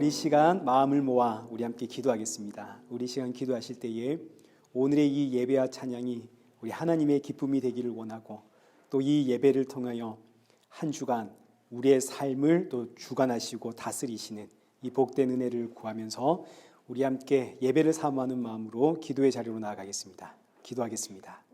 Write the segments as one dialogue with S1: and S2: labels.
S1: 이 시간 마음을 모아 우리 함께 기도하겠습니다. 우리 시간 기도하실 때에 오늘의 이 예배와 찬양이 우리 하나님의 기쁨이 되기를 원하고, 또 이 예배를 통하여 한 주간 우리의 삶을 또 주관하시고 다스리시는 이 복된 은혜를 구하면서 우리 함께 예배를 사모하는 마음으로 기도의 자리로 나아가겠습니다. 기도하겠습니다.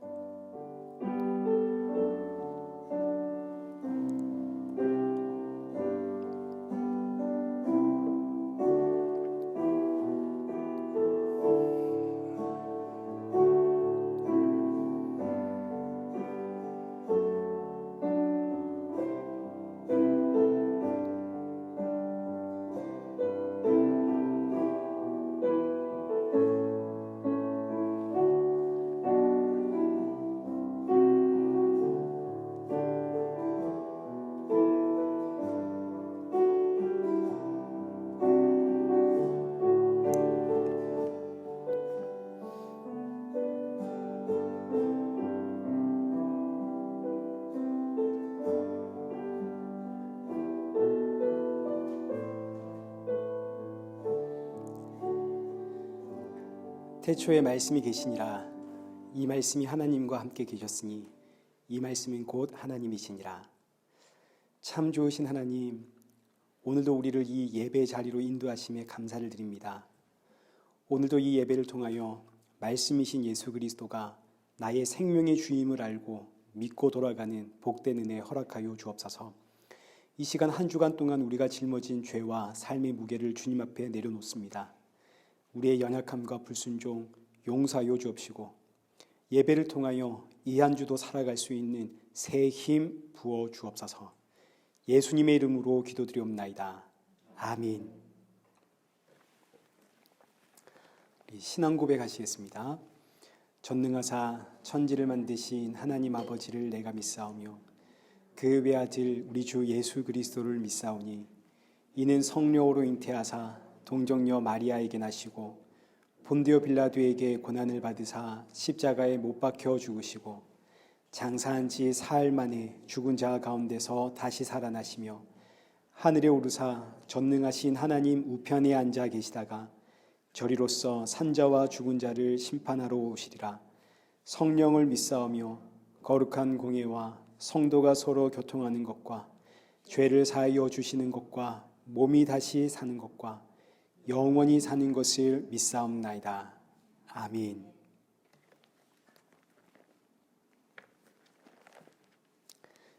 S1: 태초에 말씀이 계시니라. 이 말씀이 하나님과 함께 계셨으니 이 말씀은 곧 하나님이시니라. 참 좋으신 하나님, 오늘도 우리를 이 예배 자리로 인도하심에 감사를 드립니다. 오늘도 이 예배를 통하여 말씀이신 예수 그리스도가 나의 생명의 주임을 알고 믿고 돌아가는 복된 은혜 허락하여 주옵소서. 이 시간 한 주간 동안 우리가 짊어진 죄와 삶의 무게를 주님 앞에 내려놓습니다. 우리의 연약함과 불순종 용서하여 주옵시고, 예배를 통하여 이 한 주도 살아갈 수 있는 새 힘 부어 주옵소서. 예수님의 이름으로 기도드리옵나이다. 아멘. 우리 신앙 고백하시겠습니다. 전능하사 천지를 만드신 하나님 아버지를 내가 믿사오며 그 외아들 우리 주 예수 그리스도를 믿사오니 이는 성령으로 잉태하사 동정녀 마리아에게 나시고 본디오 빌라도에게 고난을 받으사 십자가에 못 박혀 죽으시고 장사한 지 사흘 만에 죽은 자 가운데서 다시 살아나시며 하늘에 오르사 전능하신 하나님 우편에 앉아 계시다가 저리로서 산자와 죽은 자를 심판하러 오시리라. 성령을 믿사오며 거룩한 공예와 성도가 서로 교통하는 것과 죄를 사하여 주시는 것과 몸이 다시 사는 것과 영원히 사는 것을 믿사옵나이다. 아멘.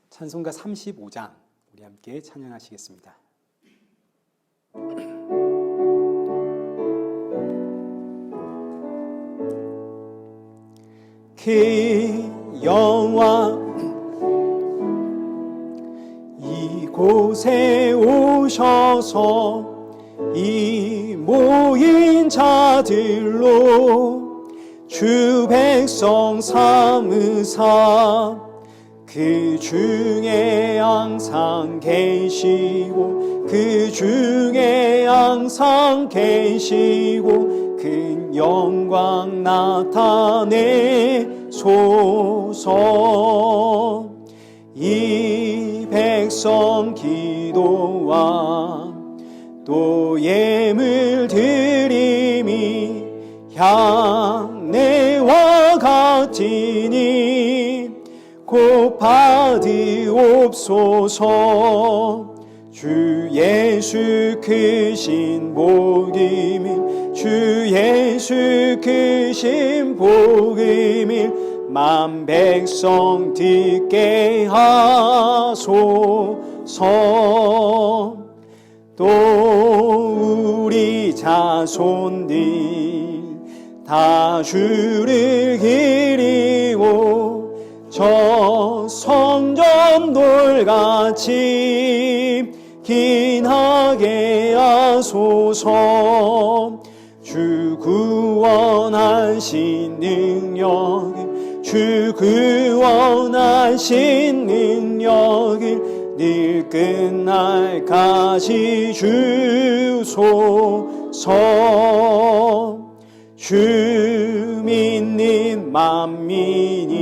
S1: 찬송가 35장 우리 함께 찬양하시겠습니다. 그 영광 이곳에 오셔서 이 모인 자들로 주 백성 삼으사 그 중에 항상 계시고 그 중에 항상 계시고 그 영광 나타내소서. 이 백성 기도와 또 예물 드림이 향내와 같으니 곧 받으옵소서. 주 예수 크신 복임을 주 예수 크신 복임을 만 백성 듣게 하소서. 또 우리 자손들 다 주를 기리고 저 성전 돌같이 긴하게 하소서. 주 구원하신 능력을 주 구원하신 능력을 늘 끝날까지 주소서. 주 믿는 만민이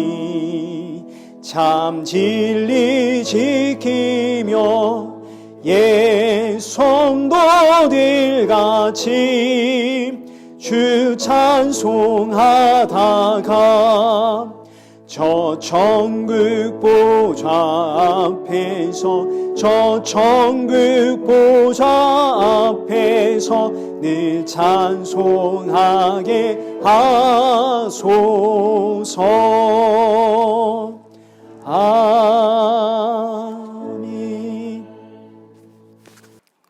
S1: 참 진리 지키며 옛 성도들 같이 주 찬송하다가 저 천국 보좌 앞에서 늘 찬송하게 하소서. 아멘.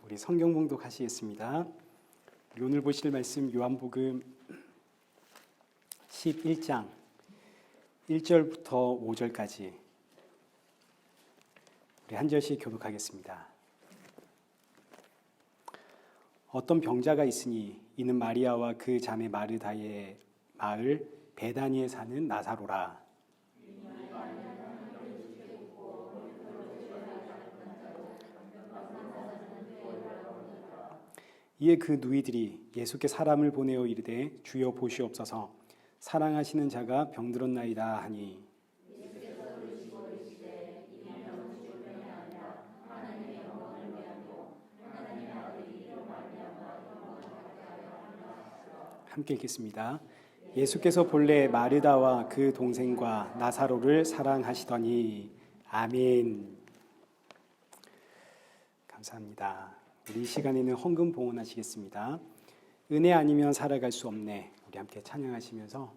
S1: 우리 성경 봉독하시겠습니다. 우리 오늘 보실 말씀 요한복음 11장 1절부터 5절까지 우리 한 절씩 교독하겠습니다. 어떤 병자가 있으니 이는 마리아와 그 자매 마르다의 마을 베다니에 사는 나사로라. 이에 그 누이들이 예수께 사람을 보내어 이르되 주여 보시옵소서 사랑하시는 자가 병들었나이다 하니 함께 읽겠습니다. 예수께서 본래 마르다와 그 동생과 나사로를 사랑하시더니. 아멘. 감사합니다. 우리 이 시간에는 헌금 봉헌하시겠습니다. 은혜 아니면 살아갈 수 없네. 우리 함께 찬양하시면서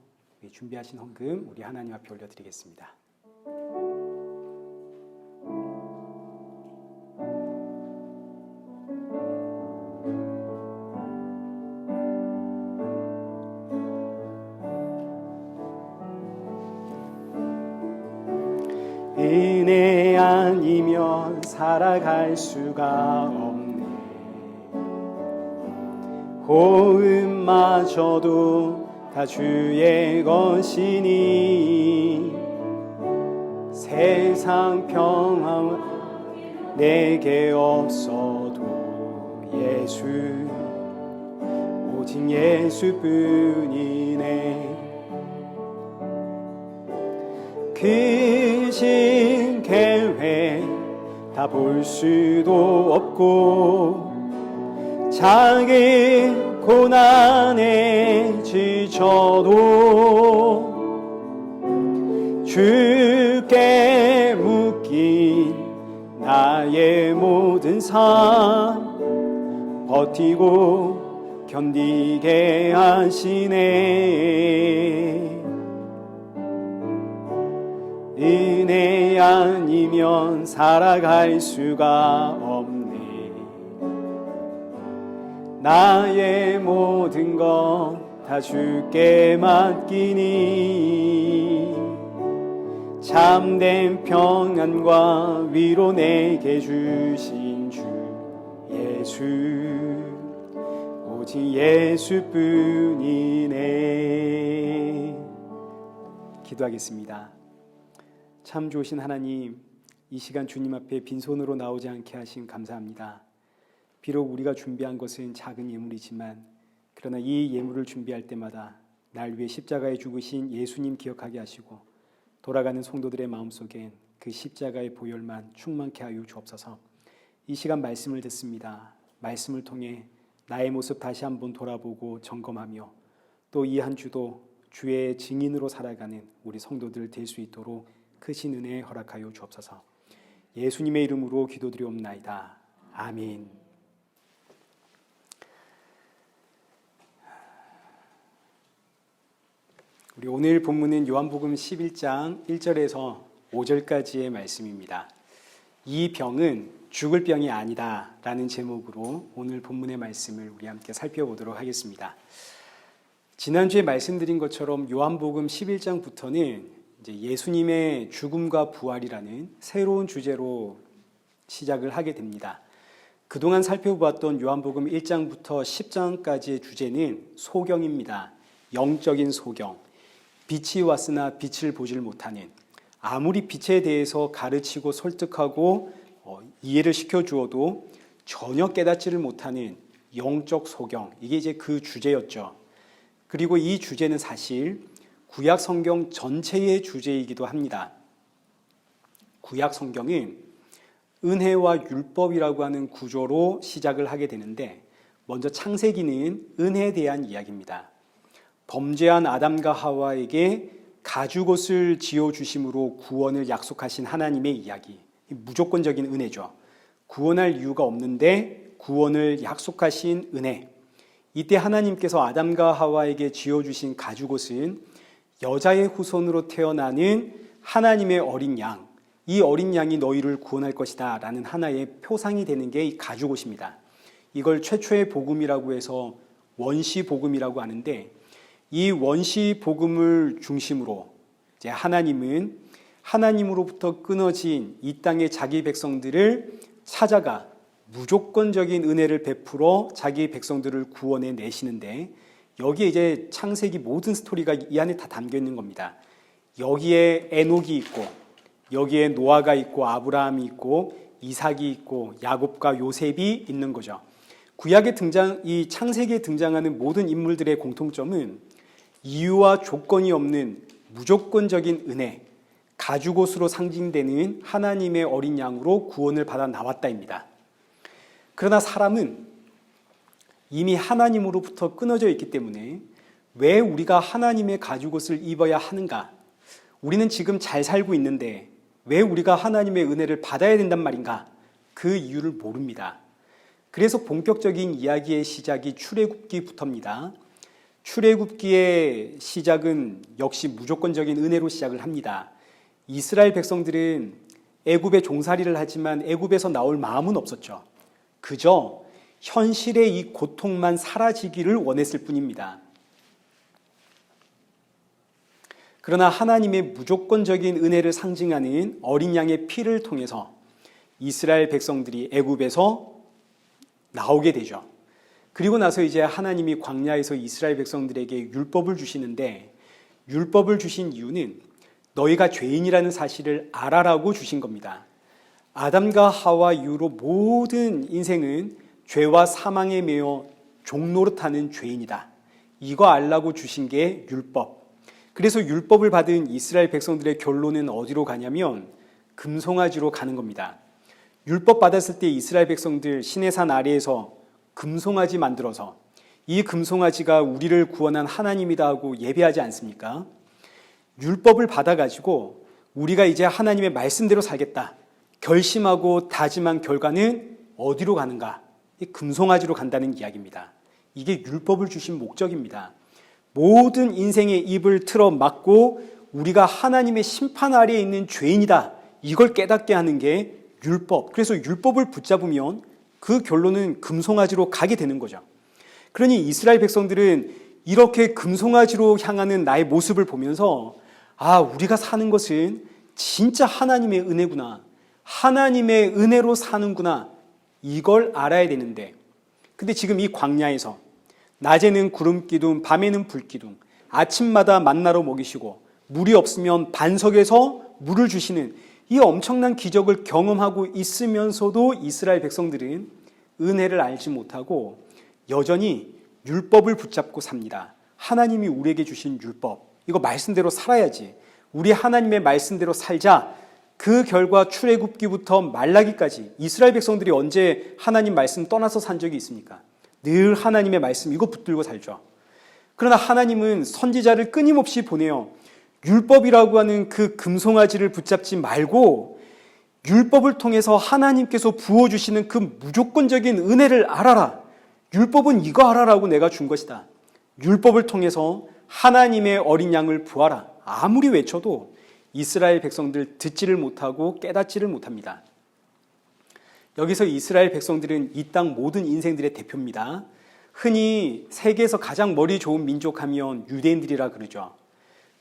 S1: 준비하신 헌금 우리 하나님 앞에 올려드리겠습니다. 은혜 아니면 살아갈 수가 없네. 호흡마저도 다 주의 것이니 세상 평화 내게 없어도 예수 오직 예수뿐이네. 크신 계획 다 볼 수도 없고 작은 고난에 지쳐도 주께 묶인 나의 모든 삶 버티고 견디게 하시네. 은혜 아니면 살아갈 수가 없네. 나의 모든 것 다 주께 맡기니 참된 평안과 위로 내게 주신 주 예수 오직 예수뿐이네. 기도하겠습니다. 참 좋으신 하나님, 이 시간 주님 앞에 빈손으로 나오지 않게 하신 감사합니다. 비록 우리가 준비한 것은 작은 예물이지만 그러나 이 예물을 준비할 때마다 날 위해 십자가에 죽으신 예수님 기억하게 하시고 돌아가는 성도들의 마음속엔 그 십자가의 보혈만 충만케 하여 주옵소서. 이 시간 말씀을 듣습니다. 말씀을 통해 나의 모습 다시 한번 돌아보고 점검하며 또 이 한 주도 주의 증인으로 살아가는 우리 성도들 될 수 있도록 크신 은혜 허락하여 주옵소서. 예수님의 이름으로 기도드리옵나이다. 아멘. 우리 오늘 본문은 요한복음 11장 1절에서 5절까지의 말씀입니다. 이 병은 죽을 병이 아니다 라는 제목으로 오늘 본문의 말씀을 우리 함께 살펴보도록 하겠습니다. 지난주에 말씀드린 것처럼 요한복음 11장부터는 이제 예수님의 죽음과 부활이라는 새로운 주제로 시작을 하게 됩니다. 그동안 살펴보았던 요한복음 1장부터 10장까지의 주제는 소경입니다. 영적인 소경. 빛이 왔으나 빛을 보질 못하는, 아무리 빛에 대해서 가르치고 설득하고 이해를 시켜주어도 전혀 깨닫지를 못하는 영적 소경, 이게 이제 그 주제였죠. 그리고 이 주제는 사실 구약 성경 전체의 주제이기도 합니다. 구약 성경은 은혜와 율법이라고 하는 구조로 시작을 하게 되는데, 먼저 창세기는 은혜에 대한 이야기입니다. 범죄한 아담과 하와에게 가죽옷을 지어주심으로 구원을 약속하신 하나님의 이야기, 무조건적인 은혜죠. 구원할 이유가 없는데 구원을 약속하신 은혜. 이때 하나님께서 아담과 하와에게 지어주신 가죽옷은 여자의 후손으로 태어나는 하나님의 어린 양, 이 어린 양이 너희를 구원할 것이다 라는 하나의 표상이 되는 게 이 가죽옷입니다. 이걸 최초의 복음이라고 해서 원시 복음이라고 하는데, 이 원시 복음을 중심으로 이제 하나님은 하나님으로부터 끊어진 이 땅의 자기 백성들을 찾아가 무조건적인 은혜를 베풀어 자기 백성들을 구원해 내시는데, 여기에 이제 창세기 모든 스토리가 이 안에 다 담겨 있는 겁니다. 여기에 에녹이 있고, 여기에 노아가 있고, 아브라함이 있고, 이삭이 있고, 야곱과 요셉이 있는 거죠. 구약에 이 창세기에 등장하는 모든 인물들의 공통점은 이유와 조건이 없는 무조건적인 은혜, 가죽옷으로 상징되는 하나님의 어린 양으로 구원을 받아 나왔다입니다. 그러나 사람은 이미 하나님으로부터 끊어져 있기 때문에 왜 우리가 하나님의 가죽옷을 입어야 하는가? 우리는 지금 잘 살고 있는데 왜 우리가 하나님의 은혜를 받아야 된단 말인가? 그 이유를 모릅니다. 그래서 본격적인 이야기의 시작이 출애굽기부터입니다. 출애굽기의 시작은 역시 무조건적인 은혜로 시작을 합니다. 이스라엘 백성들은 애굽에 종살이를 하지만 애굽에서 나올 마음은 없었죠. 그저 현실의 이 고통만 사라지기를 원했을 뿐입니다. 그러나 하나님의 무조건적인 은혜를 상징하는 어린 양의 피를 통해서 이스라엘 백성들이 애굽에서 나오게 되죠. 그리고 나서 이제 하나님이 광야에서 이스라엘 백성들에게 율법을 주시는데, 율법을 주신 이유는 너희가 죄인이라는 사실을 알아라고 주신 겁니다. 아담과 하와 이후로 모든 인생은 죄와 사망에 매여 종노릇하는 죄인이다. 이거 알라고 주신 게 율법. 그래서 율법을 받은 이스라엘 백성들의 결론은 어디로 가냐면 금송아지로 가는 겁니다. 율법 받았을 때 이스라엘 백성들 시내산 아래에서 금송아지 만들어서 이 금송아지가 우리를 구원한 하나님이다 하고 예배하지 않습니까? 율법을 받아가지고 우리가 이제 하나님의 말씀대로 살겠다 결심하고 다짐한 결과는 어디로 가는가? 이 금송아지로 간다는 이야기입니다. 이게 율법을 주신 목적입니다. 모든 인생의 입을 틀어 막고 우리가 하나님의 심판 아래에 있는 죄인이다, 이걸 깨닫게 하는 게 율법. 그래서 율법을 붙잡으면 그 결론은 금송아지로 가게 되는 거죠. 그러니 이스라엘 백성들은 이렇게 금송아지로 향하는 나의 모습을 보면서 우리가 사는 것은 진짜 하나님의 은혜구나, 하나님의 은혜로 사는구나, 이걸 알아야 되는데, 근데 지금 이 광야에서 낮에는 구름 기둥, 밤에는 불 기둥, 아침마다 만나로 먹이시고 물이 없으면 반석에서 물을 주시는 이 엄청난 기적을 경험하고 있으면서도 이스라엘 백성들은 은혜를 알지 못하고 여전히 율법을 붙잡고 삽니다. 하나님이 우리에게 주신 율법, 이거 말씀대로 살아야지, 우리 하나님의 말씀대로 살자. 그 결과 출애굽기부터 말라기까지 이스라엘 백성들이 언제 하나님 말씀 떠나서 산 적이 있습니까? 늘 하나님의 말씀 이거 붙들고 살죠. 그러나 하나님은 선지자를 끊임없이 보내요. 율법이라고 하는 그 금송아지를 붙잡지 말고 율법을 통해서 하나님께서 부어주시는 그 무조건적인 은혜를 알아라. 율법은 이거 알아라고 내가 준 것이다. 율법을 통해서 하나님의 어린 양을 부하라. 아무리 외쳐도 이스라엘 백성들 듣지를 못하고 깨닫지를 못합니다. 여기서 이스라엘 백성들은 이 땅 모든 인생들의 대표입니다. 흔히 세계에서 가장 머리 좋은 민족 하면 유대인들이라 그러죠.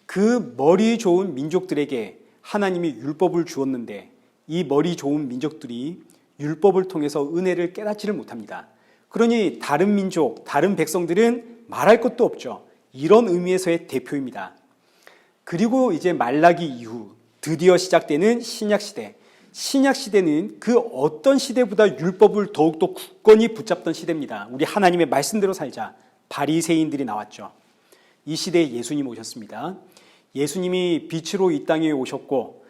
S1: 그 머리 좋은 민족들에게 하나님이 율법을 주었는데 이 머리 좋은 민족들이 율법을 통해서 은혜를 깨닫지를 못합니다. 그러니 다른 민족, 다른 백성들은 말할 것도 없죠. 이런 의미에서의 대표입니다. 그리고 이제 말라기 이후 드디어 시작되는 신약시대. 신약시대는 그 어떤 시대보다 율법을 더욱더 굳건히 붙잡던 시대입니다. 우리 하나님의 말씀대로 살자. 바리새인들이 나왔죠. 이 시대에 예수님 오셨습니다. 예수님이 빛으로 이 땅에 오셨고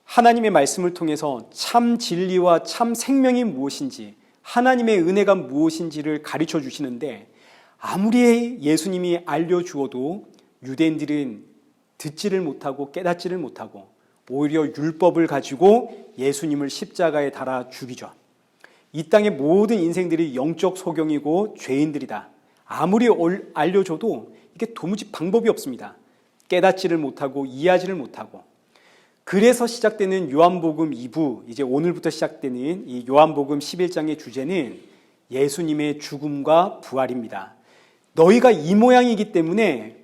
S1: 하나님의 말씀을 통해서 참 진리와 참 생명이 무엇인지, 하나님의 은혜가 무엇인지를 가르쳐 주시는데, 아무리 예수님이 알려주어도 유대인들은 듣지를 못하고 깨닫지를 못하고 오히려 율법을 가지고 예수님을 십자가에 달아 죽이죠. 이 땅의 모든 인생들이 영적 소경이고 죄인들이다. 아무리 알려줘도 이게 도무지 방법이 없습니다. 깨닫지를 못하고 이해하지를 못하고. 그래서 시작되는 요한복음 2부, 이제 오늘부터 시작되는 이 요한복음 11장의 주제는 예수님의 죽음과 부활입니다. 너희가 이 모양이기 때문에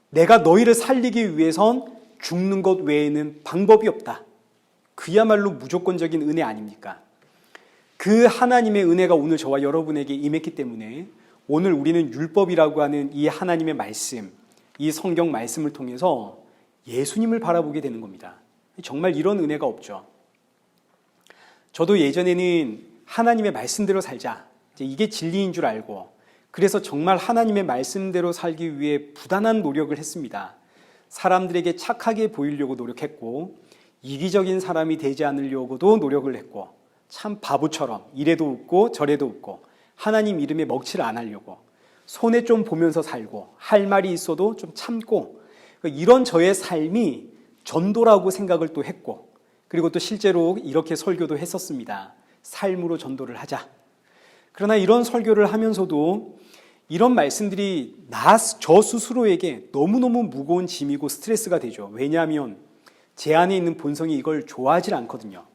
S1: 내가 너희를 살리기 위해선 죽는 것 외에는 방법이 없다. 그야말로 무조건적인 은혜 아닙니까? 그 하나님의 은혜가 오늘 저와 여러분에게 임했기 때문에 오늘 우리는 율법이라고 하는 이 하나님의 말씀, 이 성경 말씀을 통해서 예수님을 바라보게 되는 겁니다. 정말 이런 은혜가 없죠. 저도 예전에는 하나님의 말씀대로 살자, 이게 진리인 줄 알고, 그래서 정말 하나님의 말씀대로 살기 위해 부단한 노력을 했습니다. 사람들에게 착하게 보이려고 노력했고, 이기적인 사람이 되지 않으려고도 노력을 했고, 참 바보처럼 이래도 웃고 저래도 웃고, 하나님 이름에 먹칠을 안 하려고, 손해 좀 보면서 살고, 할 말이 있어도 좀 참고, 이런 저의 삶이 전도라고 생각을 또 했고, 그리고 또 실제로 이렇게 설교도 했었습니다. 삶으로 전도를 하자. 그러나 이런 설교를 하면서도 이런 말씀들이 저 스스로에게 너무너무 무거운 짐이고 스트레스가 되죠. 왜냐하면 제 안에 있는 본성이 이걸 좋아하지 않거든요.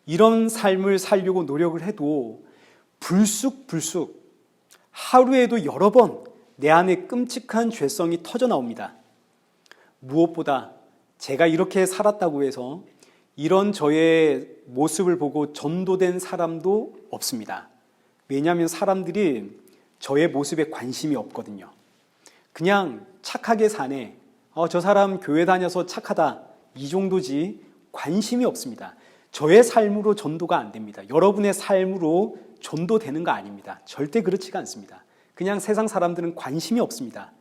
S1: 이런 삶을 살려고 노력을 해도 불쑥 하루에도 여러 번 내 안에 끔찍한 죄성이 터져 나옵니다. 무엇보다 제가 이렇게 살았다고 해서 이런 저의 모습을 보고 전도된 사람도 없습니다. 왜냐하면 사람들이 저의 모습에 관심이 없거든요. 그냥 착하게 사네, 저 사람 교회 다녀서 착하다, 이 정도지 관심이 없습니다. 저의 삶으로 전도가 안 됩니다. 여러분의 삶으로 전도되는 거 아닙니다. 절대 그렇지가 않습니다. 그냥 세상 사람들은 관심이 없습니다.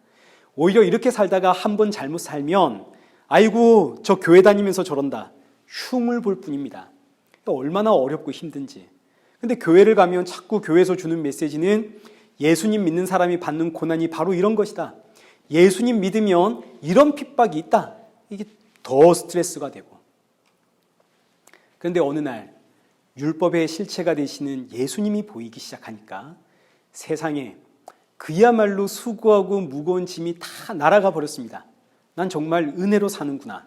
S1: 오히려 이렇게 살다가 한 번 잘못 살면 아이고 저 교회 다니면서 저런다, 흉을 볼 뿐입니다. 얼마나 어렵고 힘든지. 근데 교회를 가면 자꾸 교회에서 주는 메시지는 예수님 믿는 사람이 받는 고난이 바로 이런 것이다. 예수님 믿으면 이런 핍박이 있다. 이게 더 스트레스가 되고. 그런데 어느 날 율법의 실체가 되시는 예수님이 보이기 시작하니까 세상에 그야말로 수고하고 무거운 짐이 다 날아가 버렸습니다. 난 정말 은혜로 사는구나.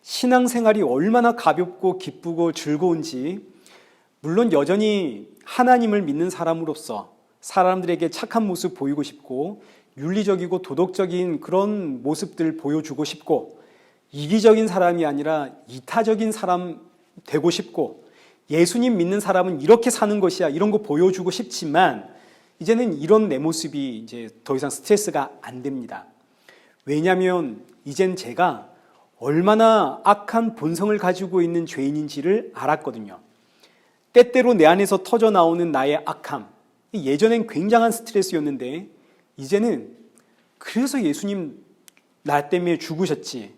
S1: 신앙생활이 얼마나 가볍고 기쁘고 즐거운지, 물론 여전히 하나님을 믿는 사람으로서 사람들에게 착한 모습 보이고 싶고 윤리적이고 도덕적인 그런 모습들 보여주고 싶고, 이기적인 사람이 아니라 이타적인 사람 되고 싶고, 예수님 믿는 사람은 이렇게 사는 것이야, 이런 거 보여주고 싶지만 이제는 이런 내 모습이 이제 더 이상 스트레스가 안 됩니다. 왜냐하면 이젠 제가 얼마나 악한 본성을 가지고 있는 죄인인지를 알았거든요. 때때로 내 안에서 터져 나오는 나의 악함, 예전엔 굉장한 스트레스였는데 이제는 그래서 예수님 나 때문에 죽으셨지,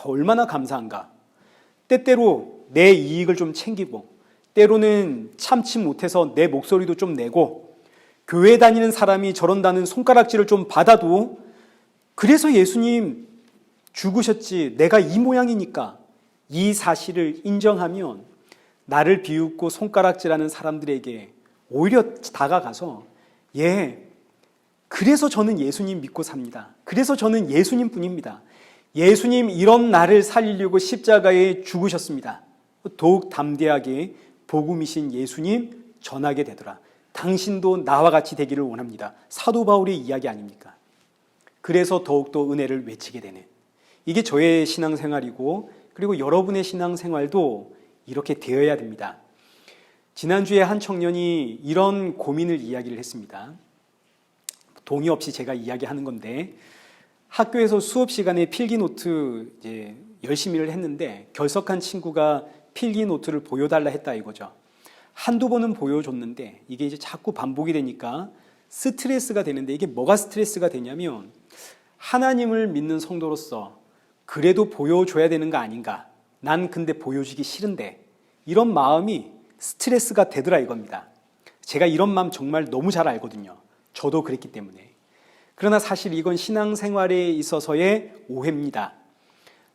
S1: 얼마나 감사한가. 때때로 내 이익을 좀 챙기고, 때로는 참지 못해서 내 목소리도 좀 내고, 교회 다니는 사람이 저런다는 손가락질을 좀 받아도 그래서 예수님 죽으셨지, 내가 이 모양이니까, 이 사실을 인정하면 나를 비웃고 손가락질하는 사람들에게 오히려 다가가서 그래서 저는 예수님 믿고 삽니다. 그래서 저는 예수님 뿐입니다. 예수님 이런 나를 살리려고 십자가에 죽으셨습니다. 더욱 담대하게 복음이신 예수님 전하게 되더라. 당신도 나와 같이 되기를 원합니다. 사도 바울의 이야기 아닙니까? 그래서 더욱더 은혜를 외치게 되는, 이게 저의 신앙생활이고, 그리고 여러분의 신앙생활도 이렇게 되어야 됩니다. 지난주에 한 청년이 이런 고민을 이야기를 했습니다. 동의 없이 제가 이야기하는 건데, 학교에서 수업 시간에 필기노트 열심히를 했는데 결석한 친구가 필기노트를 보여달라 했다 이거죠. 한두 번은 보여줬는데 이게 이제 자꾸 반복이 되니까 스트레스가 되는데, 이게 뭐가 스트레스가 되냐면 하나님을 믿는 성도로서 그래도 보여줘야 되는 거 아닌가, 난 근데 보여주기 싫은데, 이런 마음이 스트레스가 되더라 이겁니다. 제가 이런 마음 정말 너무 잘 알거든요. 저도 그랬기 때문에. 그러나 사실 이건 신앙생활에 있어서의 오해입니다.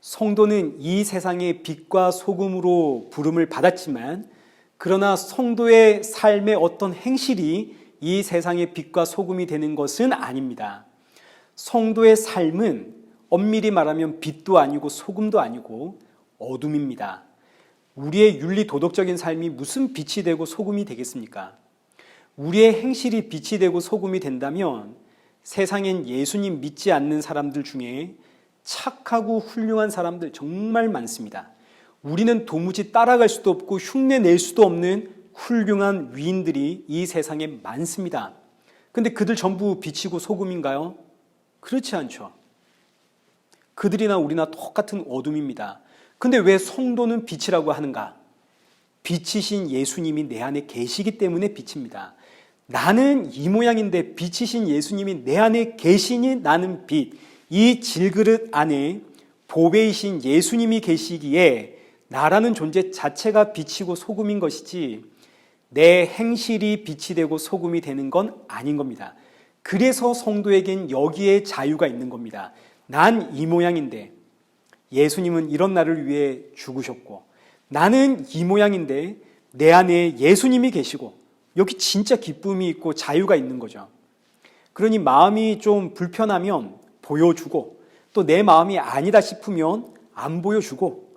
S1: 성도는 이 세상의 빛과 소금으로 부름을 받았지만, 그러나 성도의 삶의 어떤 행실이 이 세상의 빛과 소금이 되는 것은 아닙니다. 성도의 삶은 엄밀히 말하면 빛도 아니고 소금도 아니고 어둠입니다. 우리의 윤리 도덕적인 삶이 무슨 빛이 되고 소금이 되겠습니까? 우리의 행실이 빛이 되고 소금이 된다면 세상엔 예수님 믿지 않는 사람들 중에 착하고 훌륭한 사람들 정말 많습니다. 우리는 도무지 따라갈 수도 없고 흉내 낼 수도 없는 훌륭한 위인들이 이 세상에 많습니다. 근데 그들 전부 빛이고 소금인가요? 그렇지 않죠. 그들이나 우리나 똑같은 어둠입니다. 근데 왜 성도는 빛이라고 하는가? 빛이신 예수님이 내 안에 계시기 때문에 빛입니다. 나는 이 모양인데 빛이신 예수님이 내 안에 계시니 나는 빛. 이 질그릇 안에 보배이신 예수님이 계시기에 나라는 존재 자체가 빛이고 소금인 것이지 내 행실이 빛이 되고 소금이 되는 건 아닌 겁니다. 그래서 성도에겐 여기에 자유가 있는 겁니다. 난 이 모양인데 예수님은 이런 나를 위해 죽으셨고, 나는 이 모양인데 내 안에 예수님이 계시고, 여기 진짜 기쁨이 있고 자유가 있는 거죠. 그러니 마음이 좀 불편하면 보여주고, 또 내 마음이 아니다 싶으면 안 보여주고,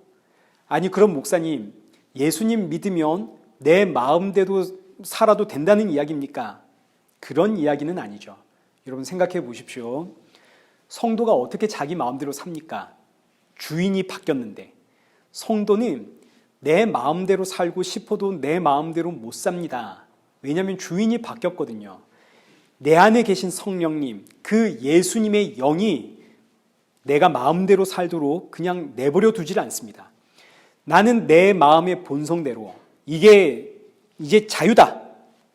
S1: 아니 그럼 목사님, 예수님 믿으면 내 마음대로 살아도 된다는 이야기입니까? 그런 이야기는 아니죠. 여러분 생각해 보십시오. 성도가 어떻게 자기 마음대로 삽니까? 주인이 바뀌었는데. 성도는 내 마음대로 살고 싶어도 내 마음대로 못 삽니다. 왜냐하면 주인이 바뀌었거든요. 내 안에 계신 성령님, 그 예수님의 영이 내가 마음대로 살도록 그냥 내버려 두질 않습니다. 나는 내 마음의 본성대로, 이게 이제 자유다,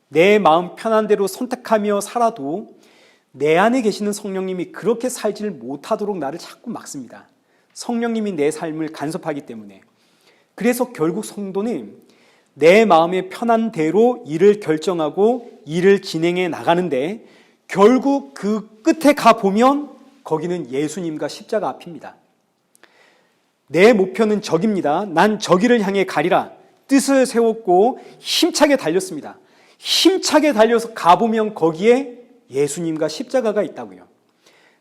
S1: 내 마음 편한 대로 선택하며 살아도 내 안에 계시는 성령님이 그렇게 살지를 못하도록 나를 자꾸 막습니다. 성령님이 내 삶을 간섭하기 때문에. 그래서 결국 성도는 내 마음의 편한 대로 일을 결정하고 일을 진행해 나가는데, 결국 그 끝에 가보면 거기는 예수님과 십자가 앞입니다. 내 목표는 저기입니다. 난 저기를 향해 가리라 뜻을 세웠고 힘차게 달렸습니다. 힘차게 달려서 가보면 거기에 예수님과 십자가가 있다고요.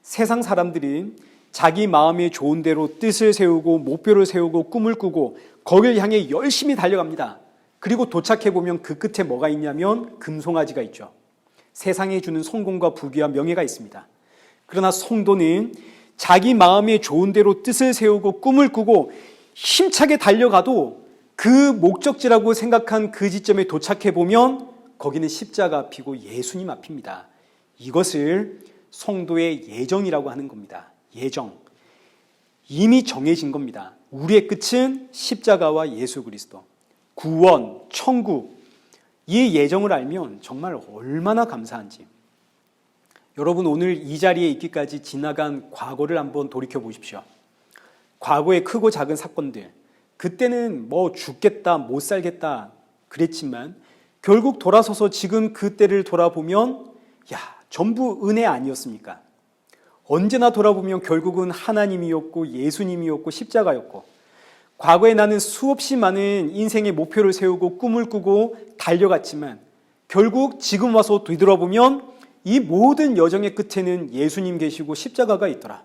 S1: 세상 사람들은 자기 마음에 좋은 대로 뜻을 세우고 목표를 세우고 꿈을 꾸고 거기를 향해 열심히 달려갑니다. 그리고 도착해보면 그 끝에 뭐가 있냐면 금송아지가 있죠. 세상에 주는 성공과 부귀와 명예가 있습니다. 그러나 성도는 자기 마음에 좋은 대로 뜻을 세우고 꿈을 꾸고 힘차게 달려가도 그 목적지라고 생각한 그 지점에 도착해보면 거기는 십자가 앞이고 예수님 앞입니다. 이것을 성도의 예정이라고 하는 겁니다. 예정. 이미 정해진 겁니다. 우리의 끝은 십자가와 예수 그리스도. 구원, 천국. 이 예정을 알면 정말 얼마나 감사한지. 여러분 오늘 이 자리에 있기까지 지나간 과거를 한번 돌이켜 보십시오. 과거의 크고 작은 사건들. 그때는 뭐 죽겠다, 못 살겠다 그랬지만 결국 돌아서서 지금 그때를 돌아보면 전부 은혜 아니었습니까? 언제나 돌아보면 결국은 하나님이었고 예수님이었고 십자가였고, 과거에 나는 수없이 많은 인생의 목표를 세우고 꿈을 꾸고 달려갔지만 결국 지금 와서 되돌아보면 이 모든 여정의 끝에는 예수님 계시고 십자가가 있더라.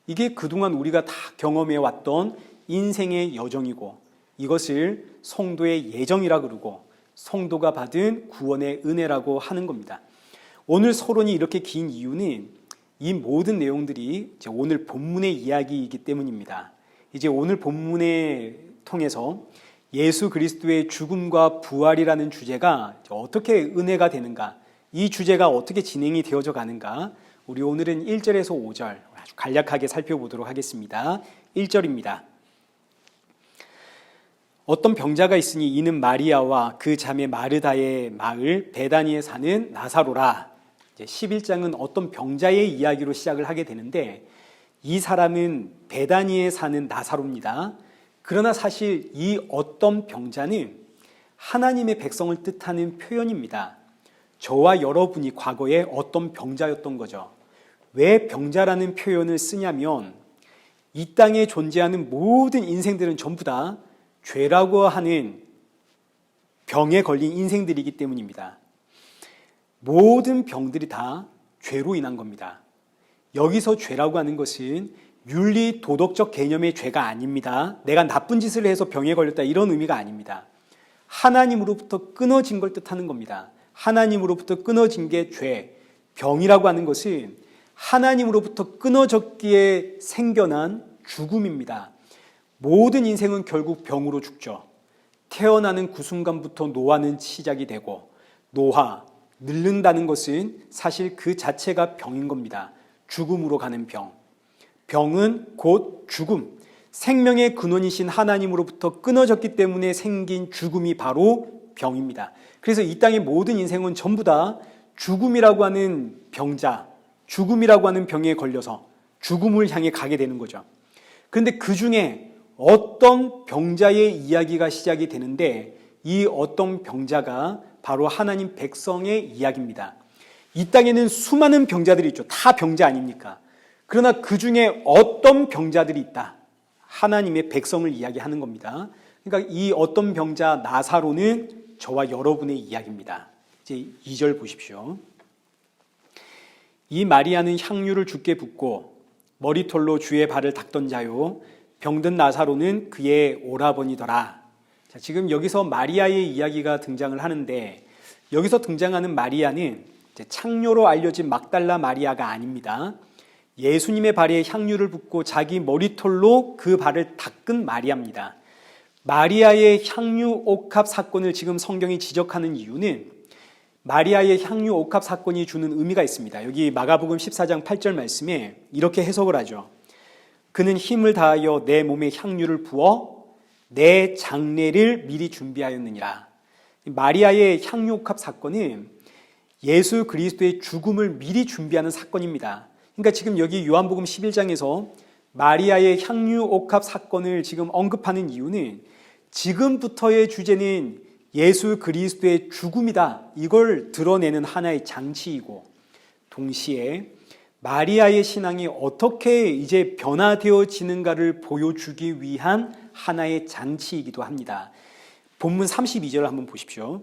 S1: 이게 그동안 우리가 다 경험해 왔던 인생의 여정이고, 이것을 성도의 예정이라 그러고 성도가 받은 구원의 은혜라고 하는 겁니다. 오늘 서론이 이렇게 긴 이유는 이 모든 내용들이 이제 오늘 본문의 이야기이기 때문입니다. 이제 오늘 본문에 통해서 예수 그리스도의 죽음과 부활이라는 주제가 어떻게 은혜가 되는가, 이 주제가 어떻게 진행이 되어져 가는가, 우리 오늘은 1절에서 5절 아주 간략하게 살펴보도록 하겠습니다. 1절입니다. 어떤 병자가 있으니 이는 마리아와 그 자매 마르다의 마을 베다니에 사는 나사로라. 이제 11장은 어떤 병자의 이야기로 시작을 하게 되는데, 이 사람은 베다니에 사는 나사로입니다. 그러나 사실 이 어떤 병자는 하나님의 백성을 뜻하는 표현입니다. 저와 여러분이 과거에 어떤 병자였던 거죠. 왜 병자라는 표현을 쓰냐면 이 땅에 존재하는 모든 인생들은 전부 다 죄라고 하는 병에 걸린 인생들이기 때문입니다. 모든 병들이 다 죄로 인한 겁니다. 여기서 죄라고 하는 것은 윤리 도덕적 개념의 죄가 아닙니다. 내가 나쁜 짓을 해서 병에 걸렸다 이런 의미가 아닙니다. 하나님으로부터 끊어진 걸 뜻하는 겁니다. 하나님으로부터 끊어진 게 죄, 병이라고 하는 것은 하나님으로부터 끊어졌기에 생겨난 죽음입니다. 모든 인생은 결국 병으로 죽죠. 태어나는 그 순간부터 노화는 시작이 되고 노화, 늙는다는 것은 사실 그 자체가 병인 겁니다. 죽음으로 가는 병. 병은 곧 죽음. 생명의 근원이신 하나님으로부터 끊어졌기 때문에 생긴 죽음이 바로 병입니다. 그래서 이 땅의 모든 인생은 전부 다 죽음이라고 하는 병자, 죽음이라고 하는 병에 걸려서 죽음을 향해 가게 되는 거죠. 그런데 그 중에 어떤 병자의 이야기가 시작이 되는데 이 어떤 병자가 바로 하나님 백성의 이야기입니다. 이 땅에는 수많은 병자들이 있죠. 다 병자 아닙니까? 그러나 그 중에 어떤 병자들이 있다. 하나님의 백성을 이야기하는 겁니다. 그러니까 이 어떤 병자 나사로는 저와 여러분의 이야기입니다. 이제 2절 보십시오. 이 마리아는 향유를 주께 붓고 머리털로 주의 발을 닦던 자요 병든 나사로는 그의 오라버니더라. 자, 지금 여기서 마리아의 이야기가 등장을 하는데 여기서 등장하는 마리아는 이제 창녀로 알려진 막달라 마리아가 아닙니다. 예수님의 발에 향유를 붓고 자기 머리털로 그 발을 닦은 마리아입니다. 마리아의 향유 옥합 사건을 지금 성경이 지적하는 이유는 마리아의 향유 옥합 사건이 주는 의미가 있습니다. 여기 마가복음 14장 8절 말씀에 이렇게 해석을 하죠. 그는 힘을 다하여 내 몸에 향유를 부어 내 장례를 미리 준비하였느니라. 마리아의 향유 옥합 사건은 예수 그리스도의 죽음을 미리 준비하는 사건입니다. 그러니까 지금 여기 요한복음 11장에서 마리아의 향유 옥합 사건을 지금 언급하는 이유는 지금부터의 주제는 예수 그리스도의 죽음이다. 이걸 드러내는 하나의 장치이고 동시에 마리아의 신앙이 어떻게 이제 변화되어지는가를 보여주기 위한 하나의 장치이기도 합니다. 본문 32절을 한번 보십시오.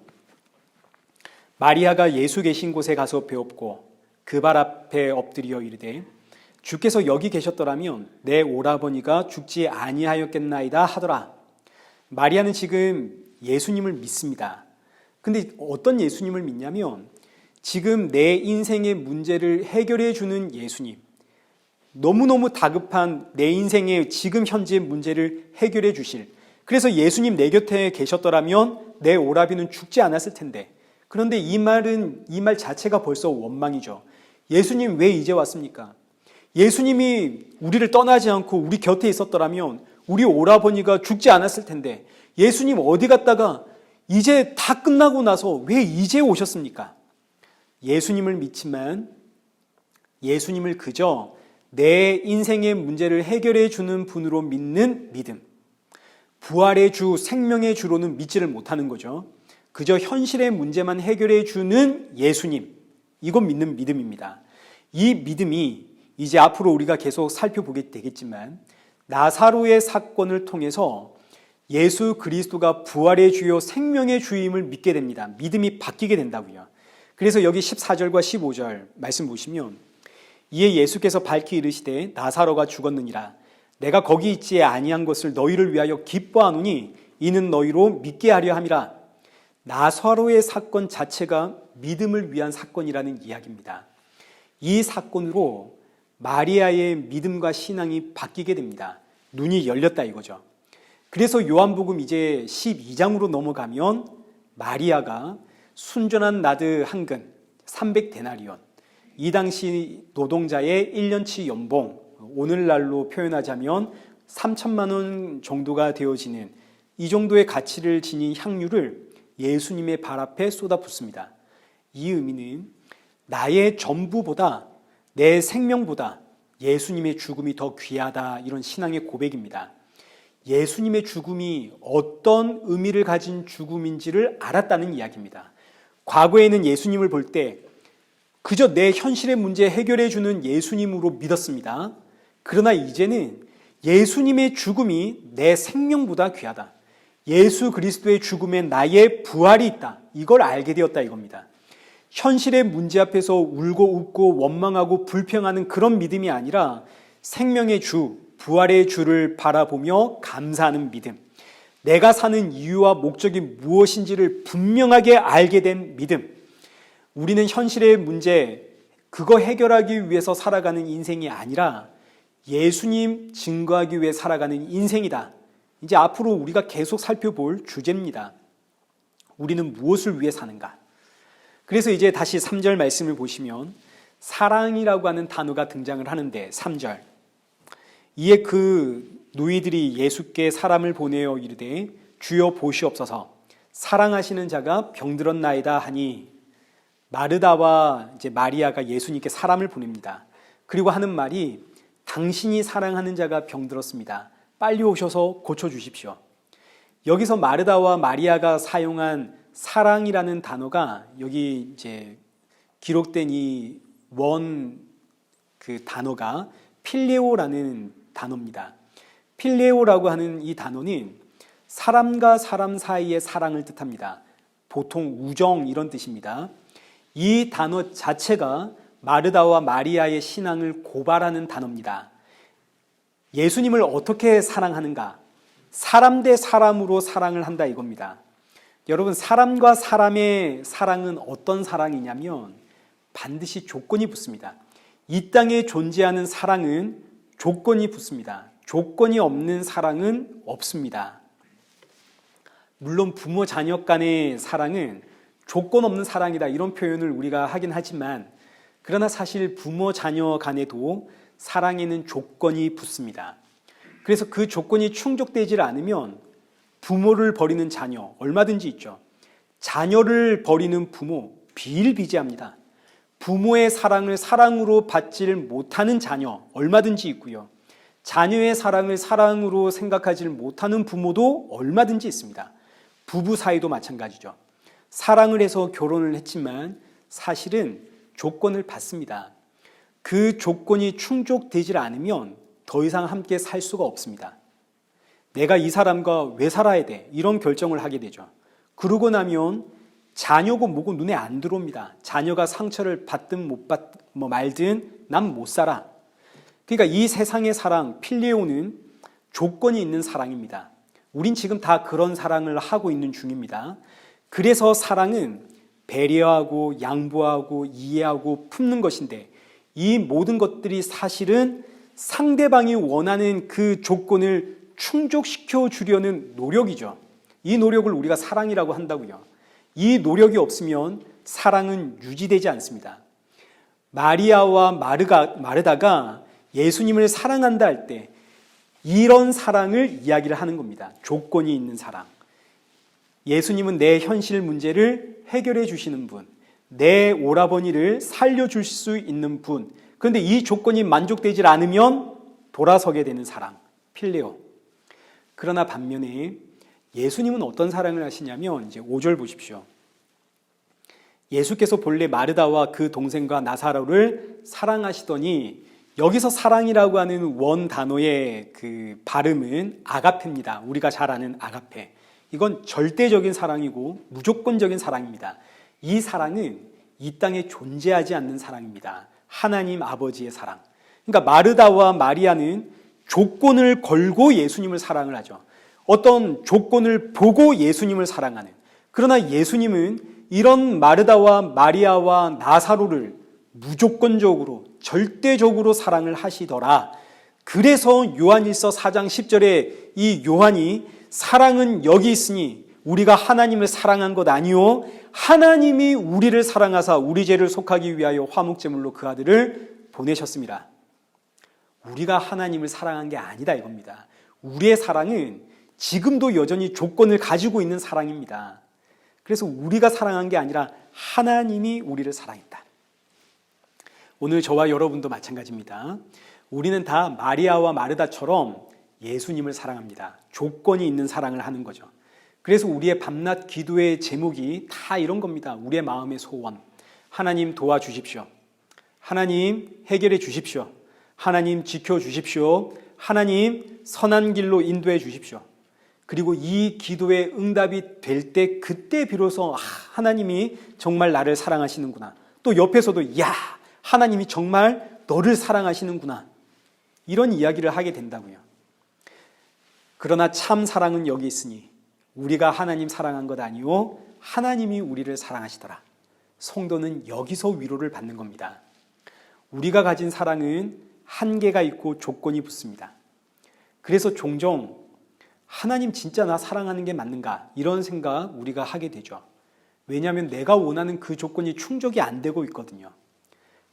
S1: 마리아가 예수 계신 곳에 가서 배웠고 그 발 앞에 엎드려 이르되 주께서 여기 계셨더라면 내 오라버니가 죽지 아니하였겠나이다 하더라. 마리아는 지금 예수님을 믿습니다. 근데 어떤 예수님을 믿냐면 지금 내 인생의 문제를 해결해 주는 예수님, 너무너무 다급한 내 인생의 지금 현재의 문제를 해결해 주실, 그래서 예수님 내 곁에 계셨더라면 내 오라비는 죽지 않았을 텐데, 그런데 이 말 자체가 벌써 원망이죠. 예수님 왜 이제 왔습니까? 예수님이 우리를 떠나지 않고 우리 곁에 있었더라면 우리 오라버니가 죽지 않았을 텐데 예수님 어디 갔다가 이제 다 끝나고 나서 왜 이제 오셨습니까? 예수님을 믿지만 예수님을 그저 내 인생의 문제를 해결해 주는 분으로 믿는 믿음, 부활의 주, 생명의 주로는 믿지를 못하는 거죠. 그저 현실의 문제만 해결해 주는 예수님, 이건 믿는 믿음입니다. 이 믿음이 이제 앞으로 우리가 계속 살펴보게 되겠지만 나사로의 사건을 통해서 예수 그리스도가 부활의 주요 생명의 주임을 믿게 됩니다. 믿음이 바뀌게 된다고요. 그래서 여기 14절과 15절 말씀 보시면 이에 예수께서 밝히 이르시되 나사로가 죽었느니라. 내가 거기 있지 아니한 것을 너희를 위하여 기뻐하노니 이는 너희로 믿게 하려 함이라. 나사로의 사건 자체가 믿음을 위한 사건이라는 이야기입니다. 이 사건으로 마리아의 믿음과 신앙이 바뀌게 됩니다. 눈이 열렸다 이거죠. 그래서 요한복음 이제 12장으로 넘어가면 마리아가 순전한 나드 한 근 300데나리온, 이 당시 노동자의 1년치 연봉, 오늘날로 표현하자면 3천만 원 정도가 되어지는 이 정도의 가치를 지닌 향유를 예수님의 발 앞에 쏟아붓습니다. 이 의미는 나의 전부보다 내 생명보다 예수님의 죽음이 더 귀하다, 이런 신앙의 고백입니다. 예수님의 죽음이 어떤 의미를 가진 죽음인지를 알았다는 이야기입니다. 과거에는 예수님을 볼 때 그저 내 현실의 문제 해결해 주는 예수님으로 믿었습니다. 그러나 이제는 예수님의 죽음이 내 생명보다 귀하다. 예수 그리스도의 죽음에 나의 부활이 있다. 이걸 알게 되었다 이겁니다. 현실의 문제 앞에서 울고 웃고 원망하고 불평하는 그런 믿음이 아니라 생명의 주, 부활의 주를 바라보며 감사하는 믿음. 내가 사는 이유와 목적이 무엇인지를 분명하게 알게 된 믿음. 우리는 현실의 문제, 그거 해결하기 위해서 살아가는 인생이 아니라 예수님 증거하기 위해 살아가는 인생이다. 이제 앞으로 우리가 계속 살펴볼 주제입니다. 우리는 무엇을 위해 사는가? 그래서 이제 다시 3절 말씀을 보시면 사랑이라고 하는 단어가 등장을 하는데 3절. 이에 그 누이들이 예수께 사람을 보내어 이르되 주여 보시옵소서 사랑하시는 자가 병들었나이다 하니 마르다와 이제 마리아가 예수님께 사람을 보냅니다. 그리고 하는 말이 당신이 사랑하는 자가 병들었습니다. 빨리 오셔서 고쳐주십시오. 여기서 마르다와 마리아가 사용한 사랑이라는 단어가 여기 이제 기록된 이 그 단어가 필레오라는 단어입니다. 필레오라고 하는 이 단어는 사람과 사람 사이의 사랑을 뜻합니다. 보통 우정 이런 뜻입니다. 이 단어 자체가 마르다와 마리아의 신앙을 고발하는 단어입니다. 예수님을 어떻게 사랑하는가? 사람 대 사람으로 사랑을 한다 이겁니다. 여러분, 사람과 사람의 사랑은 어떤 사랑이냐면 반드시 조건이 붙습니다. 이 땅에 존재하는 사랑은 조건이 붙습니다. 조건이 없는 사랑은 없습니다. 물론 부모 자녀 간의 사랑은 조건 없는 사랑이다 이런 표현을 우리가 하긴 하지만 그러나 사실 부모 자녀 간에도 사랑에는 조건이 붙습니다. 그래서 그 조건이 충족되지 않으면 부모를 버리는 자녀 얼마든지 있죠. 자녀를 버리는 부모 비일비재합니다. 부모의 사랑을 사랑으로 받질 못하는 자녀 얼마든지 있고요. 자녀의 사랑을 사랑으로 생각하지 못하는 부모도 얼마든지 있습니다. 부부 사이도 마찬가지죠. 사랑을 해서 결혼을 했지만 사실은 조건을 받습니다. 그 조건이 충족되지 않으면 더 이상 함께 살 수가 없습니다. 내가 이 사람과 왜 살아야 돼? 이런 결정을 하게 되죠. 그러고 나면 자녀고 뭐고 눈에 안 들어옵니다. 자녀가 상처를 받든 말든 난 못 살아. 그러니까 이 세상의 사랑, 필레오는 조건이 있는 사랑입니다. 우린 지금 다 그런 사랑을 하고 있는 중입니다. 그래서 사랑은 배려하고 양보하고 이해하고 품는 것인데 이 모든 것들이 사실은 상대방이 원하는 그 조건을 충족시켜 주려는 노력이죠. 이 노력을 우리가 사랑이라고 한다고요. 이 노력이 없으면 사랑은 유지되지 않습니다. 마리아와 마르다가 예수님을 사랑한다 할 때 이런 사랑을 이야기를 하는 겁니다. 조건이 있는 사랑. 예수님은 내 현실 문제를 해결해 주시는 분, 내 오라버니를 살려줄 수 있는 분. 그런데 이 조건이 만족되지 않으면 돌아서게 되는 사랑, 필레오. 그러나 반면에 예수님은 어떤 사랑을 하시냐면 이제 5절 보십시오. 예수께서 본래 마르다와 그 동생과 나사로를 사랑하시더니 여기서 사랑이라고 하는 원 단어의 그 발음은 아가페입니다. 우리가 잘 아는 아가페. 이건 절대적인 사랑이고 무조건적인 사랑입니다. 이 사랑은 이 땅에 존재하지 않는 사랑입니다. 하나님 아버지의 사랑. 그러니까 마르다와 마리아는 조건을 걸고 예수님을 사랑을 하죠. 어떤 조건을 보고 예수님을 사랑하는. 그러나 예수님은 이런 마르다와 마리아와 나사로를 무조건적으로 절대적으로 사랑을 하시더라. 그래서 요한일서 4장 10절에 이 요한이 사랑은 여기 있으니 우리가 하나님을 사랑한 것 아니요 하나님이 우리를 사랑하사 우리 죄를 속하기 위하여 화목제물로 그 아들을 보내셨습니다. 우리가 하나님을 사랑한 게 아니다 이겁니다. 우리의 사랑은 지금도 여전히 조건을 가지고 있는 사랑입니다. 그래서 우리가 사랑한 게 아니라 하나님이 우리를 사랑했다. 오늘 저와 여러분도 마찬가지입니다. 우리는 다 마리아와 마르다처럼 예수님을 사랑합니다. 조건이 있는 사랑을 하는 거죠. 그래서 우리의 밤낮 기도의 제목이 다 이런 겁니다. 우리의 마음의 소원. 하나님 도와주십시오. 하나님 해결해 주십시오. 하나님 지켜주십시오. 하나님 선한 길로 인도해 주십시오. 그리고 이 기도의 응답이 될 때 그때 비로소 하나님이 정말 나를 사랑하시는구나. 또 옆에서도 야 하나님이 정말 너를 사랑하시는구나. 이런 이야기를 하게 된다고요. 그러나 참 사랑은 여기 있으니 우리가 하나님 사랑한 것 아니요 하나님이 우리를 사랑하시더라. 성도는 여기서 위로를 받는 겁니다. 우리가 가진 사랑은 한계가 있고 조건이 붙습니다. 그래서 종종 하나님 진짜 나 사랑하는 게 맞는가 이런 생각 우리가 하게 되죠. 왜냐하면 내가 원하는 그 조건이 충족이 안 되고 있거든요.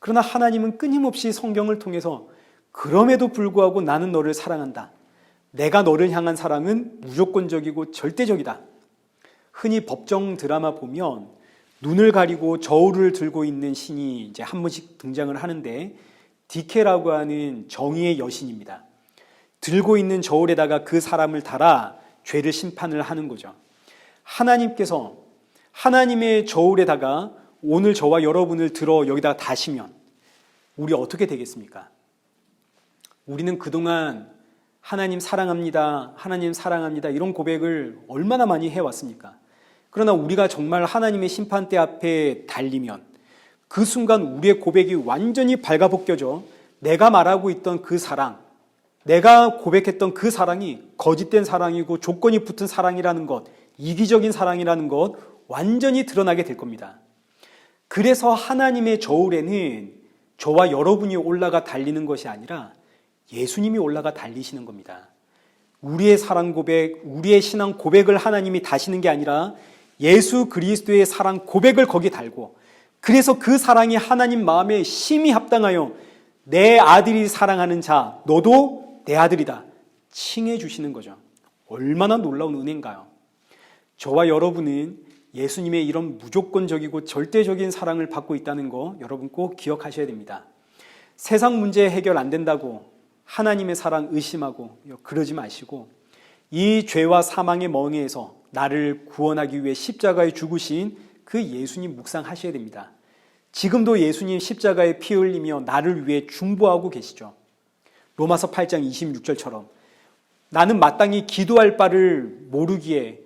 S1: 그러나 하나님은 끊임없이 성경을 통해서 그럼에도 불구하고 나는 너를 사랑한다. 내가 너를 향한 사랑은 무조건적이고 절대적이다. 흔히 법정 드라마 보면 눈을 가리고 저울을 들고 있는 신이 이제 한 번씩 등장을 하는데 디케라고 하는 정의의 여신입니다. 들고 있는 저울에다가 그 사람을 달아 죄를 심판을 하는 거죠. 하나님께서 하나님의 저울에다가 오늘 저와 여러분을 들어 여기다가 다시면 우리 어떻게 되겠습니까? 우리는 그동안 하나님 사랑합니다, 하나님 사랑합니다 이런 고백을 얼마나 많이 해왔습니까? 그러나 우리가 정말 하나님의 심판대 앞에 달리면 그 순간 우리의 고백이 완전히 발가벗겨져 내가 말하고 있던 그 사랑, 내가 고백했던 그 사랑이 거짓된 사랑이고 조건이 붙은 사랑이라는 것, 이기적인 사랑이라는 것 완전히 드러나게 될 겁니다. 그래서 하나님의 저울에는 저와 여러분이 올라가 달리는 것이 아니라 예수님이 올라가 달리시는 겁니다. 우리의 사랑 고백, 우리의 신앙 고백을 하나님이 다시는 게 아니라 예수 그리스도의 사랑 고백을 거기 달고 그래서 그 사랑이 하나님 마음에 심히 합당하여 내 아들이 사랑하는 자 너도 내 아들이다 칭해 주시는 거죠. 얼마나 놀라운 은혜인가요? 저와 여러분은 예수님의 이런 무조건적이고 절대적인 사랑을 받고 있다는 거 여러분 꼭 기억하셔야 됩니다. 세상 문제 해결 안 된다고 하나님의 사랑 의심하고 그러지 마시고 이 죄와 사망의 멍에에서 나를 구원하기 위해 십자가에 죽으신 그 예수님 묵상하셔야 됩니다. 지금도 예수님 십자가에 피 흘리며 나를 위해 중보하고 계시죠. 로마서 8장 26절처럼 나는 마땅히 기도할 바를 모르기에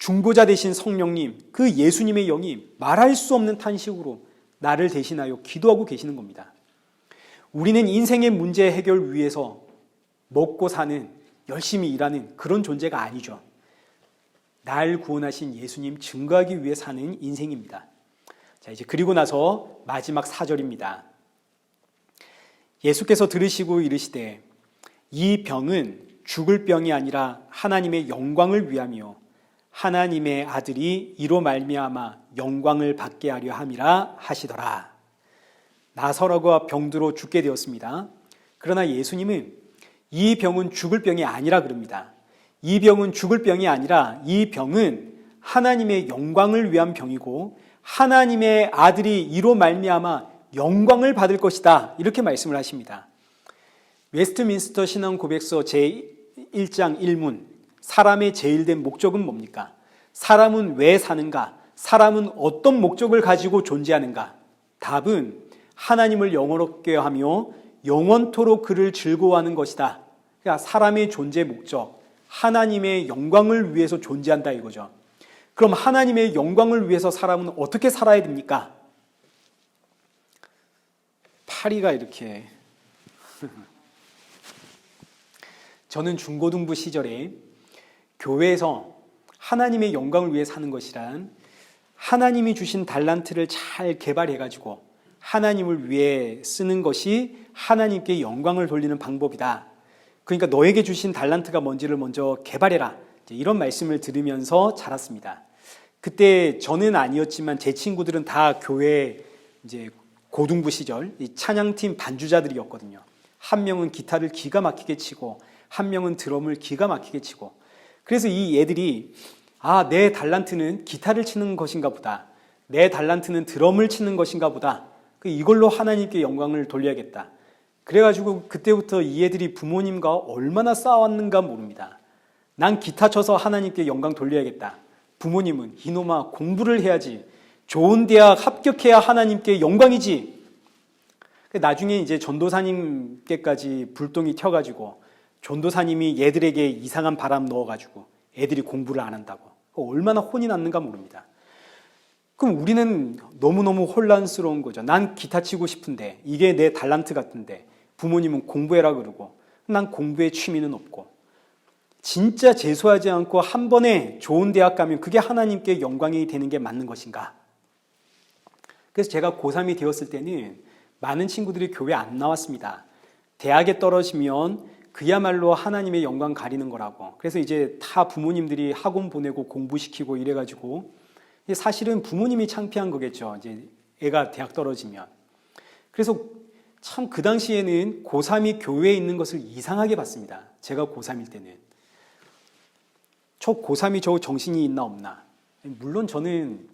S1: 중보자 되신 성령님, 그 예수님의 영이 말할 수 없는 탄식으로 나를 대신하여 기도하고 계시는 겁니다. 우리는 인생의 문제 해결 위해서 먹고 사는, 열심히 일하는 그런 존재가 아니죠. 날 구원하신 예수님 증거하기 위해 사는 인생입니다. 자, 이제 그리고 나서 마지막 4절입니다. 예수께서 들으시고 이르시되 이 병은 죽을 병이 아니라 하나님의 영광을 위하며 하나님의 아들이 이로 말미암아 영광을 받게 하려 함이라 하시더라. 나사로가 병들어 죽게 되었습니다. 그러나 예수님은 이 병은 죽을 병이 아니라 그럽니다. 이 병은 죽을 병이 아니라 이 병은 하나님의 영광을 위한 병이고 하나님의 아들이 이로 말미암아 영광을 받을 것이다. 이렇게 말씀을 하십니다. 웨스트민스터 신앙고백서 제1장 1문 사람의 제일된 목적은 뭡니까? 사람은 왜 사는가? 사람은 어떤 목적을 가지고 존재하는가? 답은 하나님을 영원롭게 하며 영원토록 그를 즐거워하는 것이다. 그러니까 사람의 존재 목적, 하나님의 영광을 위해서 존재한다 이거죠. 그럼 하나님의 영광을 위해서 사람은 어떻게 살아야 됩니까? 파리가 이렇게 저는 중고등부 시절에 교회에서 하나님의 영광을 위해 사는 것이란 하나님이 주신 달란트를 잘 개발해가지고 하나님을 위해 쓰는 것이 하나님께 영광을 돌리는 방법이다. 그러니까 너에게 주신 달란트가 뭔지를 먼저 개발해라. 이런 말씀을 들으면서 자랐습니다. 그때 저는 아니었지만 제 친구들은 다 교회 이제 고등부 시절 이 찬양팀 반주자들이었거든요. 한 명은 기타를 기가 막히게 치고 한 명은 드럼을 기가 막히게 치고 그래서 이 애들이 내 달란트는 기타를 치는 것인가 보다. 내 달란트는 드럼을 치는 것인가 보다. 이걸로 하나님께 영광을 돌려야겠다. 그래가지고 그때부터 이 애들이 부모님과 얼마나 싸웠는가 모릅니다. 난 기타 쳐서 하나님께 영광 돌려야겠다. 부모님은 이놈아 공부를 해야지. 좋은 대학 합격해야 하나님께 영광이지. 나중에 이제 전도사님께까지 불똥이 튀어가지고 전도사님이 얘들에게 이상한 바람 넣어가지고 애들이 공부를 안 한다고. 얼마나 혼이 났는가 모릅니다. 그럼 우리는 너무너무 혼란스러운 거죠. 난 기타 치고 싶은데 이게 내 달란트 같은데 부모님은 공부해라 그러고 난 공부에 취미는 없고 진짜 재수하지 않고 한 번에 좋은 대학 가면 그게 하나님께 영광이 되는 게 맞는 것인가? 그래서 제가 고3이 되었을 때는 많은 친구들이 교회 안 나왔습니다. 대학에 떨어지면 그야말로 하나님의 영광 가리는 거라고. 그래서 이제 다 부모님들이 학원 보내고 공부시키고 이래가지고 사실은 부모님이 창피한 거겠죠. 이제 애가 대학 떨어지면. 그래서 참 그 당시에는 고3이 교회에 있는 것을 이상하게 봤습니다. 제가 고3일 때는. 저 고3이 저 정신이 있나 없나. 물론 저는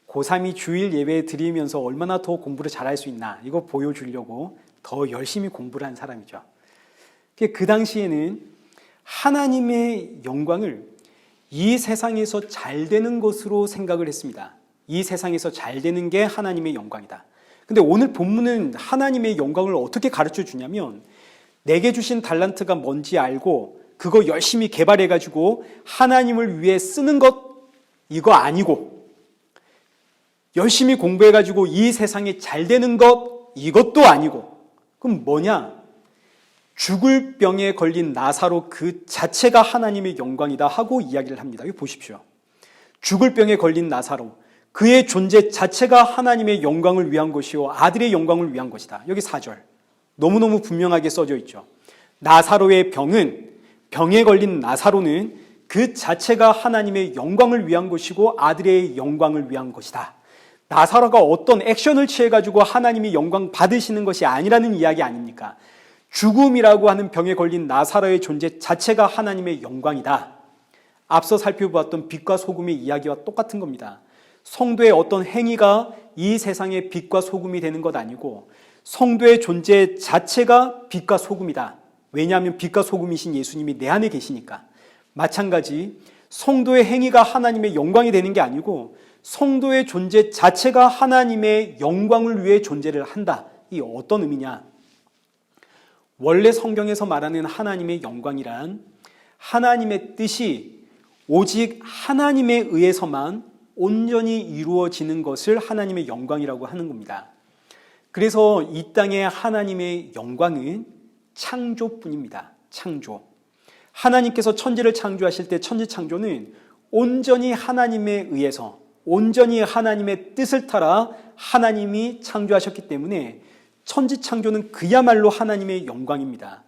S1: 고3이 주일 예배 드리면서 얼마나 더 공부를 잘할 수 있나 이거 보여주려고 더 열심히 공부를 한 사람이죠. 그 당시에는 하나님의 영광을 이 세상에서 잘 되는 것으로 생각을 했습니다. 이 세상에서 잘 되는 게 하나님의 영광이다. 근데 오늘 본문은 하나님의 영광을 어떻게 가르쳐 주냐면 내게 주신 달란트가 뭔지 알고 그거 열심히 개발해가지고 하나님을 위해 쓰는 것 이거 아니고 열심히 공부해가지고 이 세상에 잘 되는 것 이것도 아니고 그럼 뭐냐? 죽을 병에 걸린 나사로 그 자체가 하나님의 영광이다 하고 이야기를 합니다. 이거 보십시오. 죽을 병에 걸린 나사로 그의 존재 자체가 하나님의 영광을 위한 것이요 아들의 영광을 위한 것이다. 여기 4절 너무너무 분명하게 써져 있죠. 나사로의 병은 병에 걸린 나사로는 그 자체가 하나님의 영광을 위한 것이고 아들의 영광을 위한 것이다. 나사로가 어떤 액션을 취해가지고 하나님이 영광 받으시는 것이 아니라는 이야기 아닙니까? 죽음이라고 하는 병에 걸린 나사로의 존재 자체가 하나님의 영광이다. 앞서 살펴보았던 빛과 소금의 이야기와 똑같은 겁니다. 성도의 어떤 행위가 이 세상의 빛과 소금이 되는 것 아니고 성도의 존재 자체가 빛과 소금이다. 왜냐하면 빛과 소금이신 예수님이 내 안에 계시니까. 마찬가지 성도의 행위가 하나님의 영광이 되는 게 아니고 성도의 존재 자체가 하나님의 영광을 위해 존재를 한다. 이 어떤 의미냐? 원래 성경에서 말하는 하나님의 영광이란 하나님의 뜻이 오직 하나님에 의해서만 온전히 이루어지는 것을 하나님의 영광이라고 하는 겁니다. 그래서 이 땅의 하나님의 영광은 창조뿐입니다. 창조. 하나님께서 천지를 창조하실 때 천지 창조는 온전히 하나님에 의해서 온전히 하나님의 뜻을 따라 하나님이 창조하셨기 때문에 천지 창조는 그야말로 하나님의 영광입니다.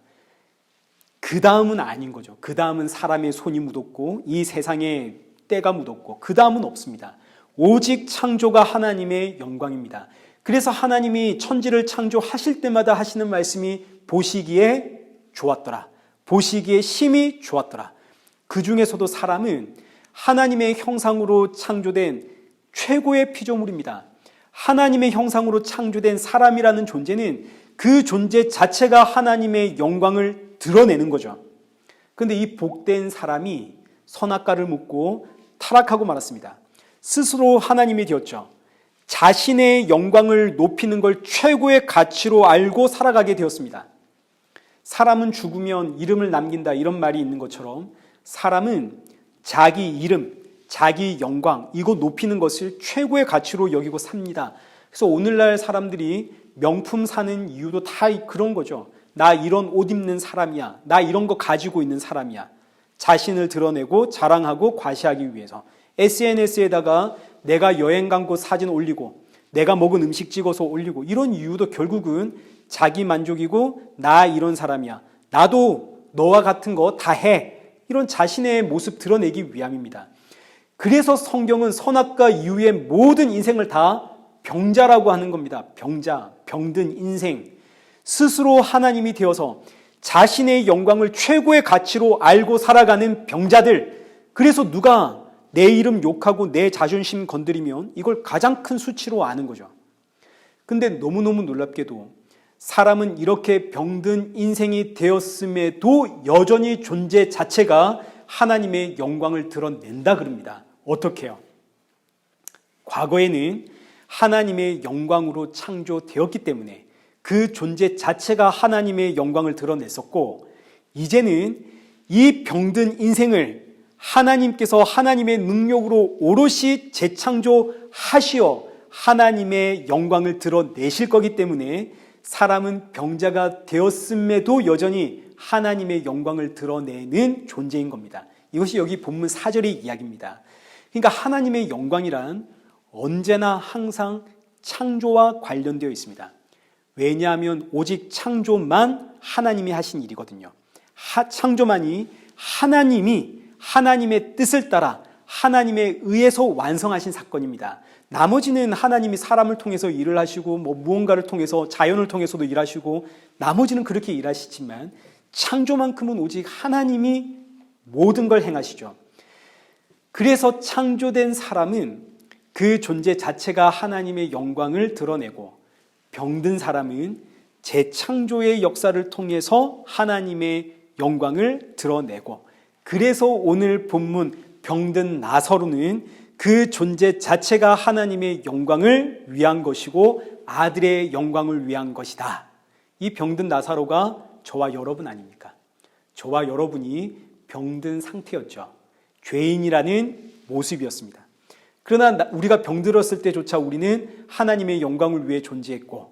S1: 그 다음은 아닌 거죠. 그 다음은 사람의 손이 묻었고 이 세상에 때가 묻었고 그 다음은 없습니다. 오직 창조가 하나님의 영광입니다. 그래서 하나님이 천지를 창조하실 때마다 하시는 말씀이 보시기에 좋았더라. 보시기에 심히 좋았더라. 그 중에서도 사람은 하나님의 형상으로 창조된 최고의 피조물입니다. 하나님의 형상으로 창조된 사람이라는 존재는 그 존재 자체가 하나님의 영광을 드러내는 거죠. 그런데 이 복된 사람이 선악과를 묻고 타락하고 말았습니다. 스스로 하나님이 되었죠. 자신의 영광을 높이는 걸 최고의 가치로 알고 살아가게 되었습니다. 사람은 죽으면 이름을 남긴다 이런 말이 있는 것처럼 사람은 자기 이름, 자기 영광 이거 높이는 것을 최고의 가치로 여기고 삽니다. 그래서 오늘날 사람들이 명품 사는 이유도 다 그런 거죠. 나 이런 옷 입는 사람이야. 나 이런 거 가지고 있는 사람이야. 자신을 드러내고 자랑하고 과시하기 위해서 SNS에다가 내가 여행 간 곳 사진 올리고 내가 먹은 음식 찍어서 올리고 이런 이유도 결국은 자기 만족이고 나 이런 사람이야. 나도 너와 같은 거 다 해. 이런 자신의 모습 드러내기 위함입니다. 그래서 성경은 선악과 이후의 모든 인생을 다 병자라고 하는 겁니다. 병자, 병든 인생. 스스로 하나님이 되어서 자신의 영광을 최고의 가치로 알고 살아가는 병자들. 그래서 누가 내 이름 욕하고 내 자존심 건드리면 이걸 가장 큰 수치로 아는 거죠. 근데 너무너무 놀랍게도 사람은 이렇게 병든 인생이 되었음에도 여전히 존재 자체가 하나님의 영광을 드러낸다 그럽니다. 어떻게요? 과거에는 하나님의 영광으로 창조되었기 때문에 그 존재 자체가 하나님의 영광을 드러냈었고, 이제는 이 병든 인생을 하나님께서 하나님의 능력으로 오롯이 재창조하시어 하나님의 영광을 드러내실 거기 때문에 사람은 병자가 되었음에도 여전히 하나님의 영광을 드러내는 존재인 겁니다. 이것이 여기 본문 4절의 이야기입니다. 그러니까 하나님의 영광이란 언제나 항상 창조와 관련되어 있습니다. 왜냐하면 오직 창조만 하나님이 하신 일이거든요. 창조만이 하나님이 하나님의 뜻을 따라 하나님에 의해서 완성하신 사건입니다. 나머지는 하나님이 사람을 통해서 일을 하시고 무언가를 통해서 자연을 통해서도 일하시고 나머지는 그렇게 일하시지만 창조만큼은 오직 하나님이 모든 걸 행하시죠. 그래서 창조된 사람은 그 존재 자체가 하나님의 영광을 드러내고, 병든 사람은 재창조의 역사를 통해서 하나님의 영광을 드러내고, 그래서 오늘 본문 병든 나사로는 그 존재 자체가 하나님의 영광을 위한 것이고 아들의 영광을 위한 것이다. 이 병든 나사로가 저와 여러분 아닙니까? 저와 여러분이 병든 상태였죠. 죄인이라는 모습이었습니다. 그러나 우리가 병들었을 때조차 우리는 하나님의 영광을 위해 존재했고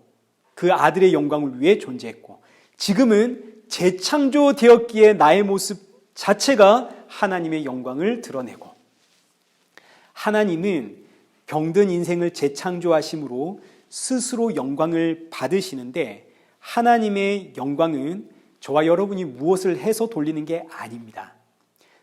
S1: 그 아들의 영광을 위해 존재했고, 지금은 재창조되었기에 나의 모습 자체가 하나님의 영광을 드러내고, 하나님은 병든 인생을 재창조하심으로 스스로 영광을 받으시는데, 하나님의 영광은 저와 여러분이 무엇을 해서 돌리는 게 아닙니다.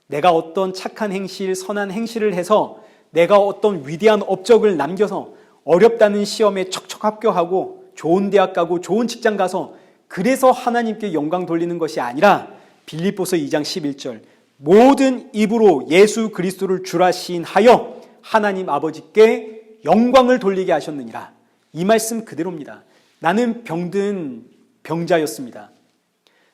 S1: 내가 어떤 착한 행실, 선한 행실을 해서 내가 어떤 위대한 업적을 남겨서 어렵다는 시험에 척척 합격하고 좋은 대학 가고 좋은 직장 가서 그래서 하나님께 영광 돌리는 것이 아니라, 빌립보서 2장 11절 모든 입으로 예수 그리스도를 주라 시인하여 하나님 아버지께 영광을 돌리게 하셨느니라. 이 말씀 그대로입니다. 나는 병든 병자였습니다.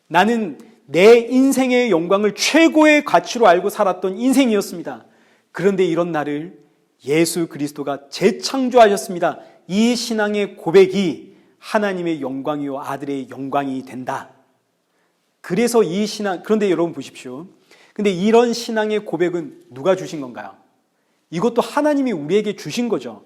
S1: 나는 내 인생의 영광을 최고의 가치로 알고 살았던 인생이었습니다. 그런데 이런 나를 예수 그리스도가 재창조하셨습니다. 이 신앙의 고백이 하나님의 영광이요 아들의 영광이 된다. 그래서 이 신앙, 그런데 여러분 보십시오. 근데 이런 신앙의 고백은 누가 주신 건가요? 이것도 하나님이 우리에게 주신 거죠.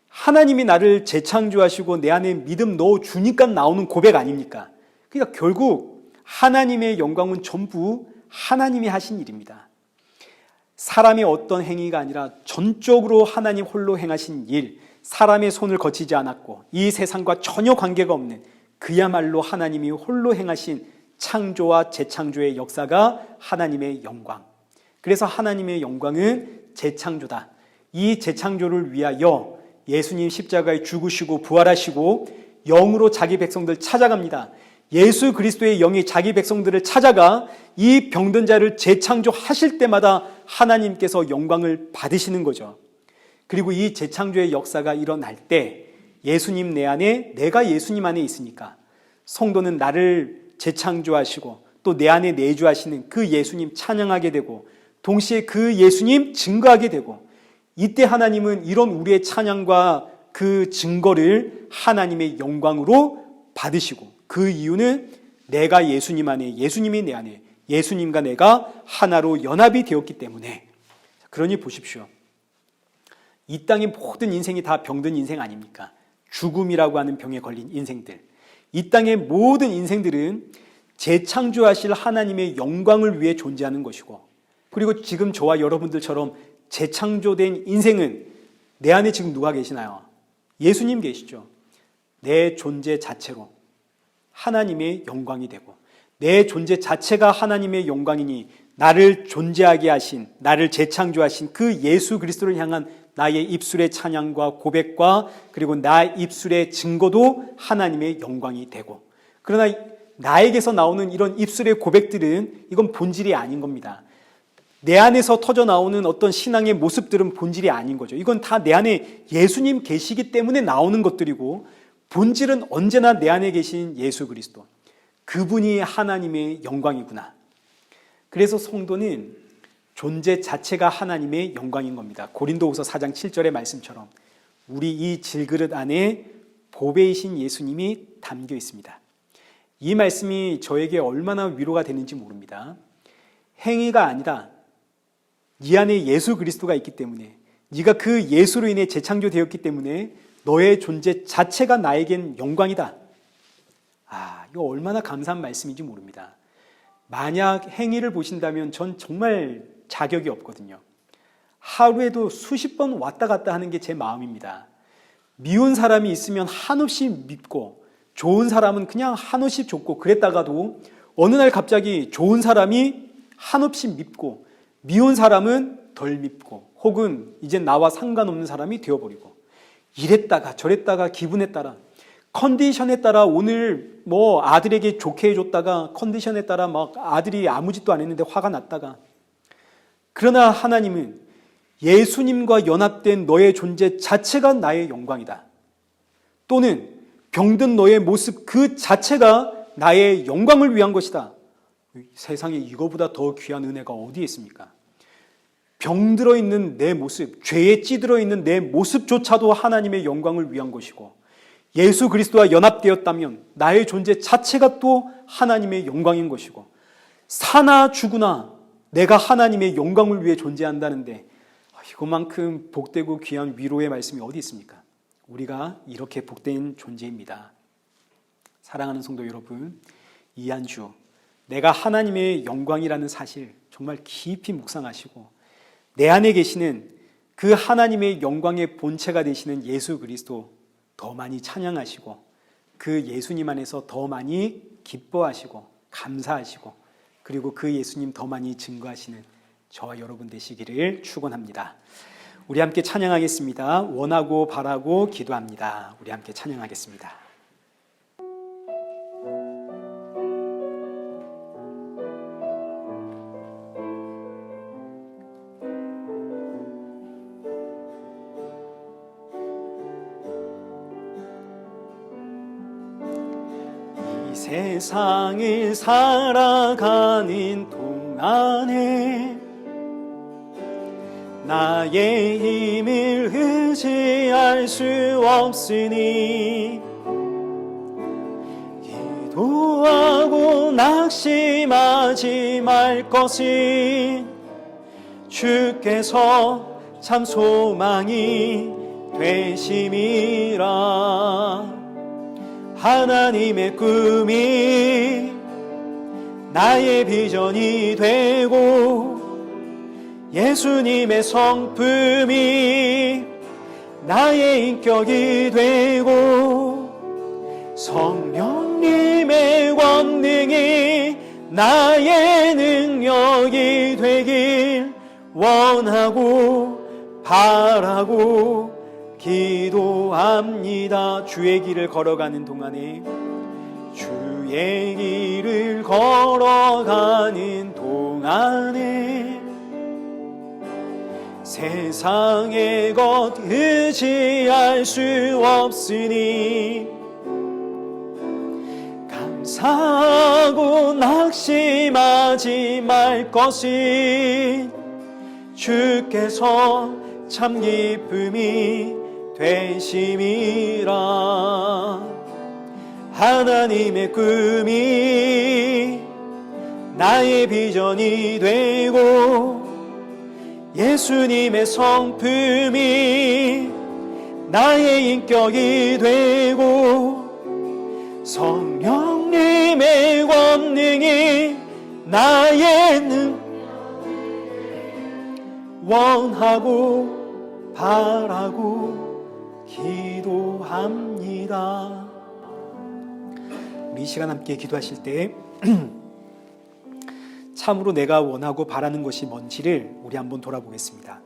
S1: 하나님이 나를 재창조하시고 내 안에 믿음 넣어주니까 나오는 고백 아닙니까? 그러니까 결국 하나님의 영광은 전부 하나님이 하신 일입니다. 사람의 어떤 행위가 아니라 전적으로 하나님 홀로 행하신 일, 사람의 손을 거치지 않았고 이 세상과 전혀 관계가 없는 그야말로 하나님이 홀로 행하신 창조와 재창조의 역사가 하나님의 영광. 그래서 하나님의 영광은 재창조다. 이 재창조를 위하여 예수님 십자가에 죽으시고 부활하시고 영으로 자기 백성들 찾아갑니다. 예수 그리스도의 영이 자기 백성들을 찾아가 이 병든 자를 재창조하실 때마다 하나님께서 영광을 받으시는 거죠. 그리고 이 재창조의 역사가 일어날 때 예수님 내 안에, 내가 예수님 안에 있으니까 성도는 나를 재창조하시고 또 내 안에 내주하시는 그 예수님 찬양하게 되고 동시에 그 예수님 증거하게 되고, 이때 하나님은 이런 우리의 찬양과 그 증거를 하나님의 영광으로 받으시고, 그 이유는 내가 예수님 안에, 예수님이 내 안에, 예수님과 내가 하나로 연합이 되었기 때문에. 그러니 보십시오. 이 땅의 모든 인생이 다 병든 인생 아닙니까? 죽음이라고 하는 병에 걸린 인생들. 이 땅의 모든 인생들은 재창조하실 하나님의 영광을 위해 존재하는 것이고, 그리고 지금 저와 여러분들처럼 재창조된 인생은 내 안에 지금 누가 계시나요? 예수님 계시죠. 내 존재 자체로 하나님의 영광이 되고, 내 존재 자체가 하나님의 영광이니 나를 존재하게 하신, 나를 재창조하신 그 예수 그리스도를 향한 나의 입술의 찬양과 고백과 그리고 나 입술의 증거도 하나님의 영광이 되고, 그러나 나에게서 나오는 이런 입술의 고백들은 이건 본질이 아닌 겁니다. 내 안에서 터져 나오는 어떤 신앙의 모습들은 본질이 아닌 거죠. 이건 다 내 안에 예수님 계시기 때문에 나오는 것들이고, 본질은 언제나 내 안에 계신 예수 그리스도, 그분이 하나님의 영광이구나. 그래서 성도는 존재 자체가 하나님의 영광인 겁니다. 고린도후서 4장 7절의 말씀처럼 우리 이 질그릇 안에 보배이신 예수님이 담겨 있습니다. 이 말씀이 저에게 얼마나 위로가 되는지 모릅니다. 행위가 아니라 네 안에 예수 그리스도가 있기 때문에, 네가 그 예수로 인해 재창조되었기 때문에 너의 존재 자체가 나에겐 영광이다. 이거 얼마나 감사한 말씀인지 모릅니다. 만약 행위를 보신다면 전 정말 자격이 없거든요. 하루에도 수십 번 왔다 갔다 하는 게 제 마음입니다. 미운 사람이 있으면 한없이 밉고, 좋은 사람은 그냥 한없이 좋고, 그랬다가도 어느 날 갑자기 좋은 사람이 한없이 밉고, 미운 사람은 덜 밉고, 혹은 이제 나와 상관없는 사람이 되어버리고, 이랬다가 저랬다가 기분에 따라, 컨디션에 따라 오늘 뭐 아들에게 좋게 해줬다가 컨디션에 따라 막 아들이 아무 짓도 안 했는데 화가 났다가. 그러나 하나님은 예수님과 연합된 너의 존재 자체가 나의 영광이다. 또는 병든 너의 모습 그 자체가 나의 영광을 위한 것이다. 세상에 이거보다 더 귀한 은혜가 어디에 있습니까? 병들어 있는 내 모습, 죄에 찌들어 있는 내 모습조차도 하나님의 영광을 위한 것이고, 예수 그리스도와 연합되었다면 나의 존재 자체가 또 하나님의 영광인 것이고, 사나 죽으나 내가 하나님의 영광을 위해 존재한다는데 이것만큼 복되고 귀한 위로의 말씀이 어디 있습니까? 우리가 이렇게 복된 존재입니다. 사랑하는 성도 여러분, 이 한 주 내가 하나님의 영광이라는 사실 정말 깊이 묵상하시고, 내 안에 계시는 그 하나님의 영광의 본체가 되시는 예수 그리스도 더 많이 찬양하시고, 그 예수님 안에서 더 많이 기뻐하시고 감사하시고, 그리고 그 예수님 더 많이 증거하시는 저와 여러분 되시기를 축원합니다. 우리 함께 찬양하겠습니다. 원하고 바라고 기도합니다. 우리 함께 찬양하겠습니다. 세상을 살아가는 동안에 나의 힘을 의지할 수 없으니, 기도하고 낙심하지 말 것은 주께서 참 소망이 되심이라. 하나님의 꿈이 나의 비전이 되고, 예수님의 성품이 나의 인격이 되고, 성령님의 권능이 나의 능력이 되길 원하고 바라고 기도합니다. 주의 길을 걸어가는 동안에, 주의 길을 걸어가는 동안에 세상의 것 의지할 수 없으니, 감사하고 낙심하지 말 것은 주께서 참 기쁨이 되심이라. 하나님의 꿈이 나의 비전이 되고, 예수님의 성품이 나의 인격이 되고, 성령님의 권능이 나의 원하고 바라고 기도합니다. 우리 이 시간 함께 기도하실 때 참으로 내가 원하고 바라는 것이 뭔지를 우리 한번 돌아보겠습니다.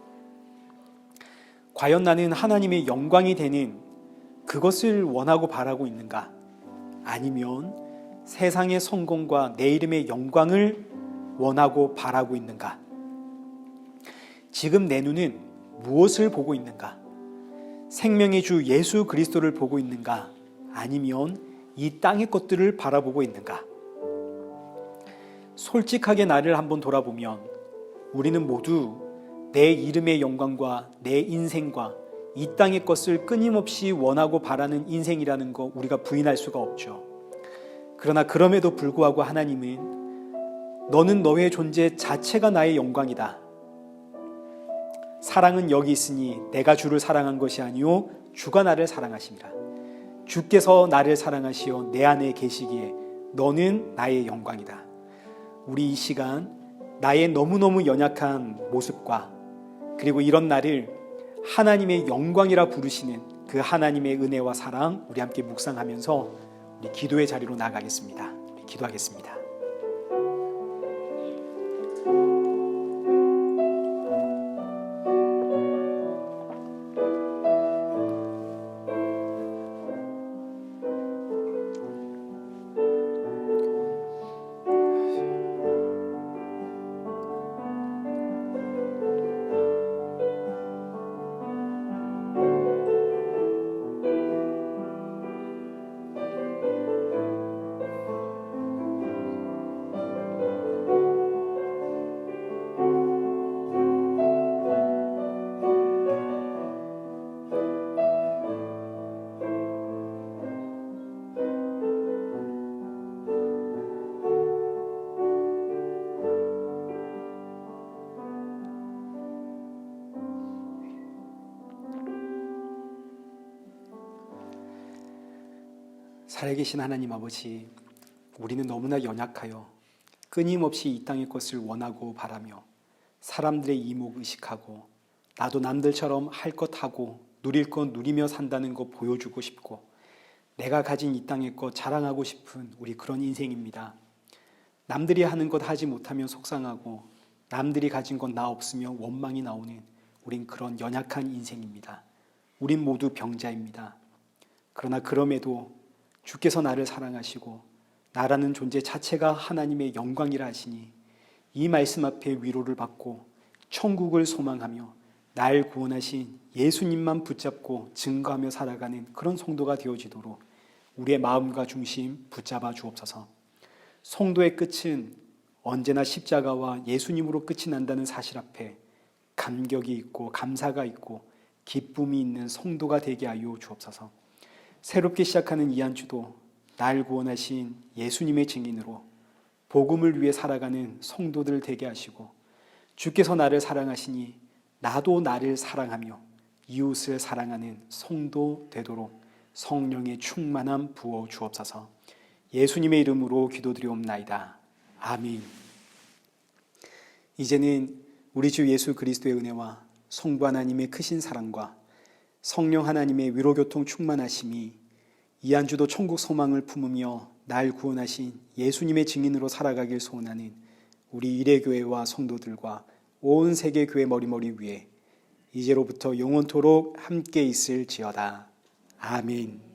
S1: 과연 나는 하나님의 영광이 되는 그것을 원하고 바라고 있는가? 아니면 세상의 성공과 내 이름의 영광을 원하고 바라고 있는가? 지금 내 눈은 무엇을 보고 있는가? 생명의 주 예수 그리스도를 보고 있는가? 아니면 이 땅의 것들을 바라보고 있는가? 솔직하게 나를 한번 돌아보면 우리는 모두 내 이름의 영광과 내 인생과 이 땅의 것을 끊임없이 원하고 바라는 인생이라는 거 우리가 부인할 수가 없죠. 그러나 그럼에도 불구하고 하나님은 너는 너의 존재 자체가 나의 영광이다. 사랑은 여기 있으니 내가 주를 사랑한 것이 아니요 주가 나를 사랑하심이라. 주께서 나를 사랑하시어 내 안에 계시기에 너는 나의 영광이다. 우리 이 시간 나의 너무너무 연약한 모습과 그리고 이런 나를 하나님의 영광이라 부르시는 그 하나님의 은혜와 사랑 우리 함께 묵상하면서 우리 기도의 자리로 나가겠습니다. 우리 기도하겠습니다. 살아계신 하나님 아버지, 우리는 너무나 연약하여 끊임없이 이 땅의 것을 원하고 바라며 사람들의 이목 의식하고 나도 남들처럼 할 것 하고 누릴 것 누리며 산다는 거 보여주고 싶고 내가 가진 이 땅의 것 자랑하고 싶은 우리 그런 인생입니다. 남들이 하는 것 하지 못하면 속상하고 남들이 가진 건 나 없으면 원망이 나오는 우린 그런 연약한 인생입니다. 우린 모두 병자입니다. 그러나 그럼에도 주께서 나를 사랑하시고 나라는 존재 자체가 하나님의 영광이라 하시니 이 말씀 앞에 위로를 받고 천국을 소망하며 날 구원하신 예수님만 붙잡고 증거하며 살아가는 그런 성도가 되어지도록 우리의 마음과 중심 붙잡아 주옵소서. 성도의 끝은 언제나 십자가와 예수님으로 끝이 난다는 사실 앞에 감격이 있고 감사가 있고 기쁨이 있는 성도가 되게 하여 주옵소서. 새롭게 시작하는 이 한 주도 날 구원하신 예수님의 증인으로 복음을 위해 살아가는 성도들 되게 하시고 주께서 나를 사랑하시니 나도 나를 사랑하며 이웃을 사랑하는 성도 되도록 성령의 충만함 부어 주옵소서. 예수님의 이름으로 기도드리옵나이다. 아멘. 이제는 우리 주 예수 그리스도의 은혜와 성부 하나님의 크신 사랑과 성령 하나님의 위로교통 충만하심이 이 한 주도 천국 소망을 품으며 날 구원하신 예수님의 증인으로 살아가길 소원하는 우리 일회교회와 성도들과 온 세계 교회 머리머리 위에 이제로부터 영원토록 함께 있을지어다. 아멘.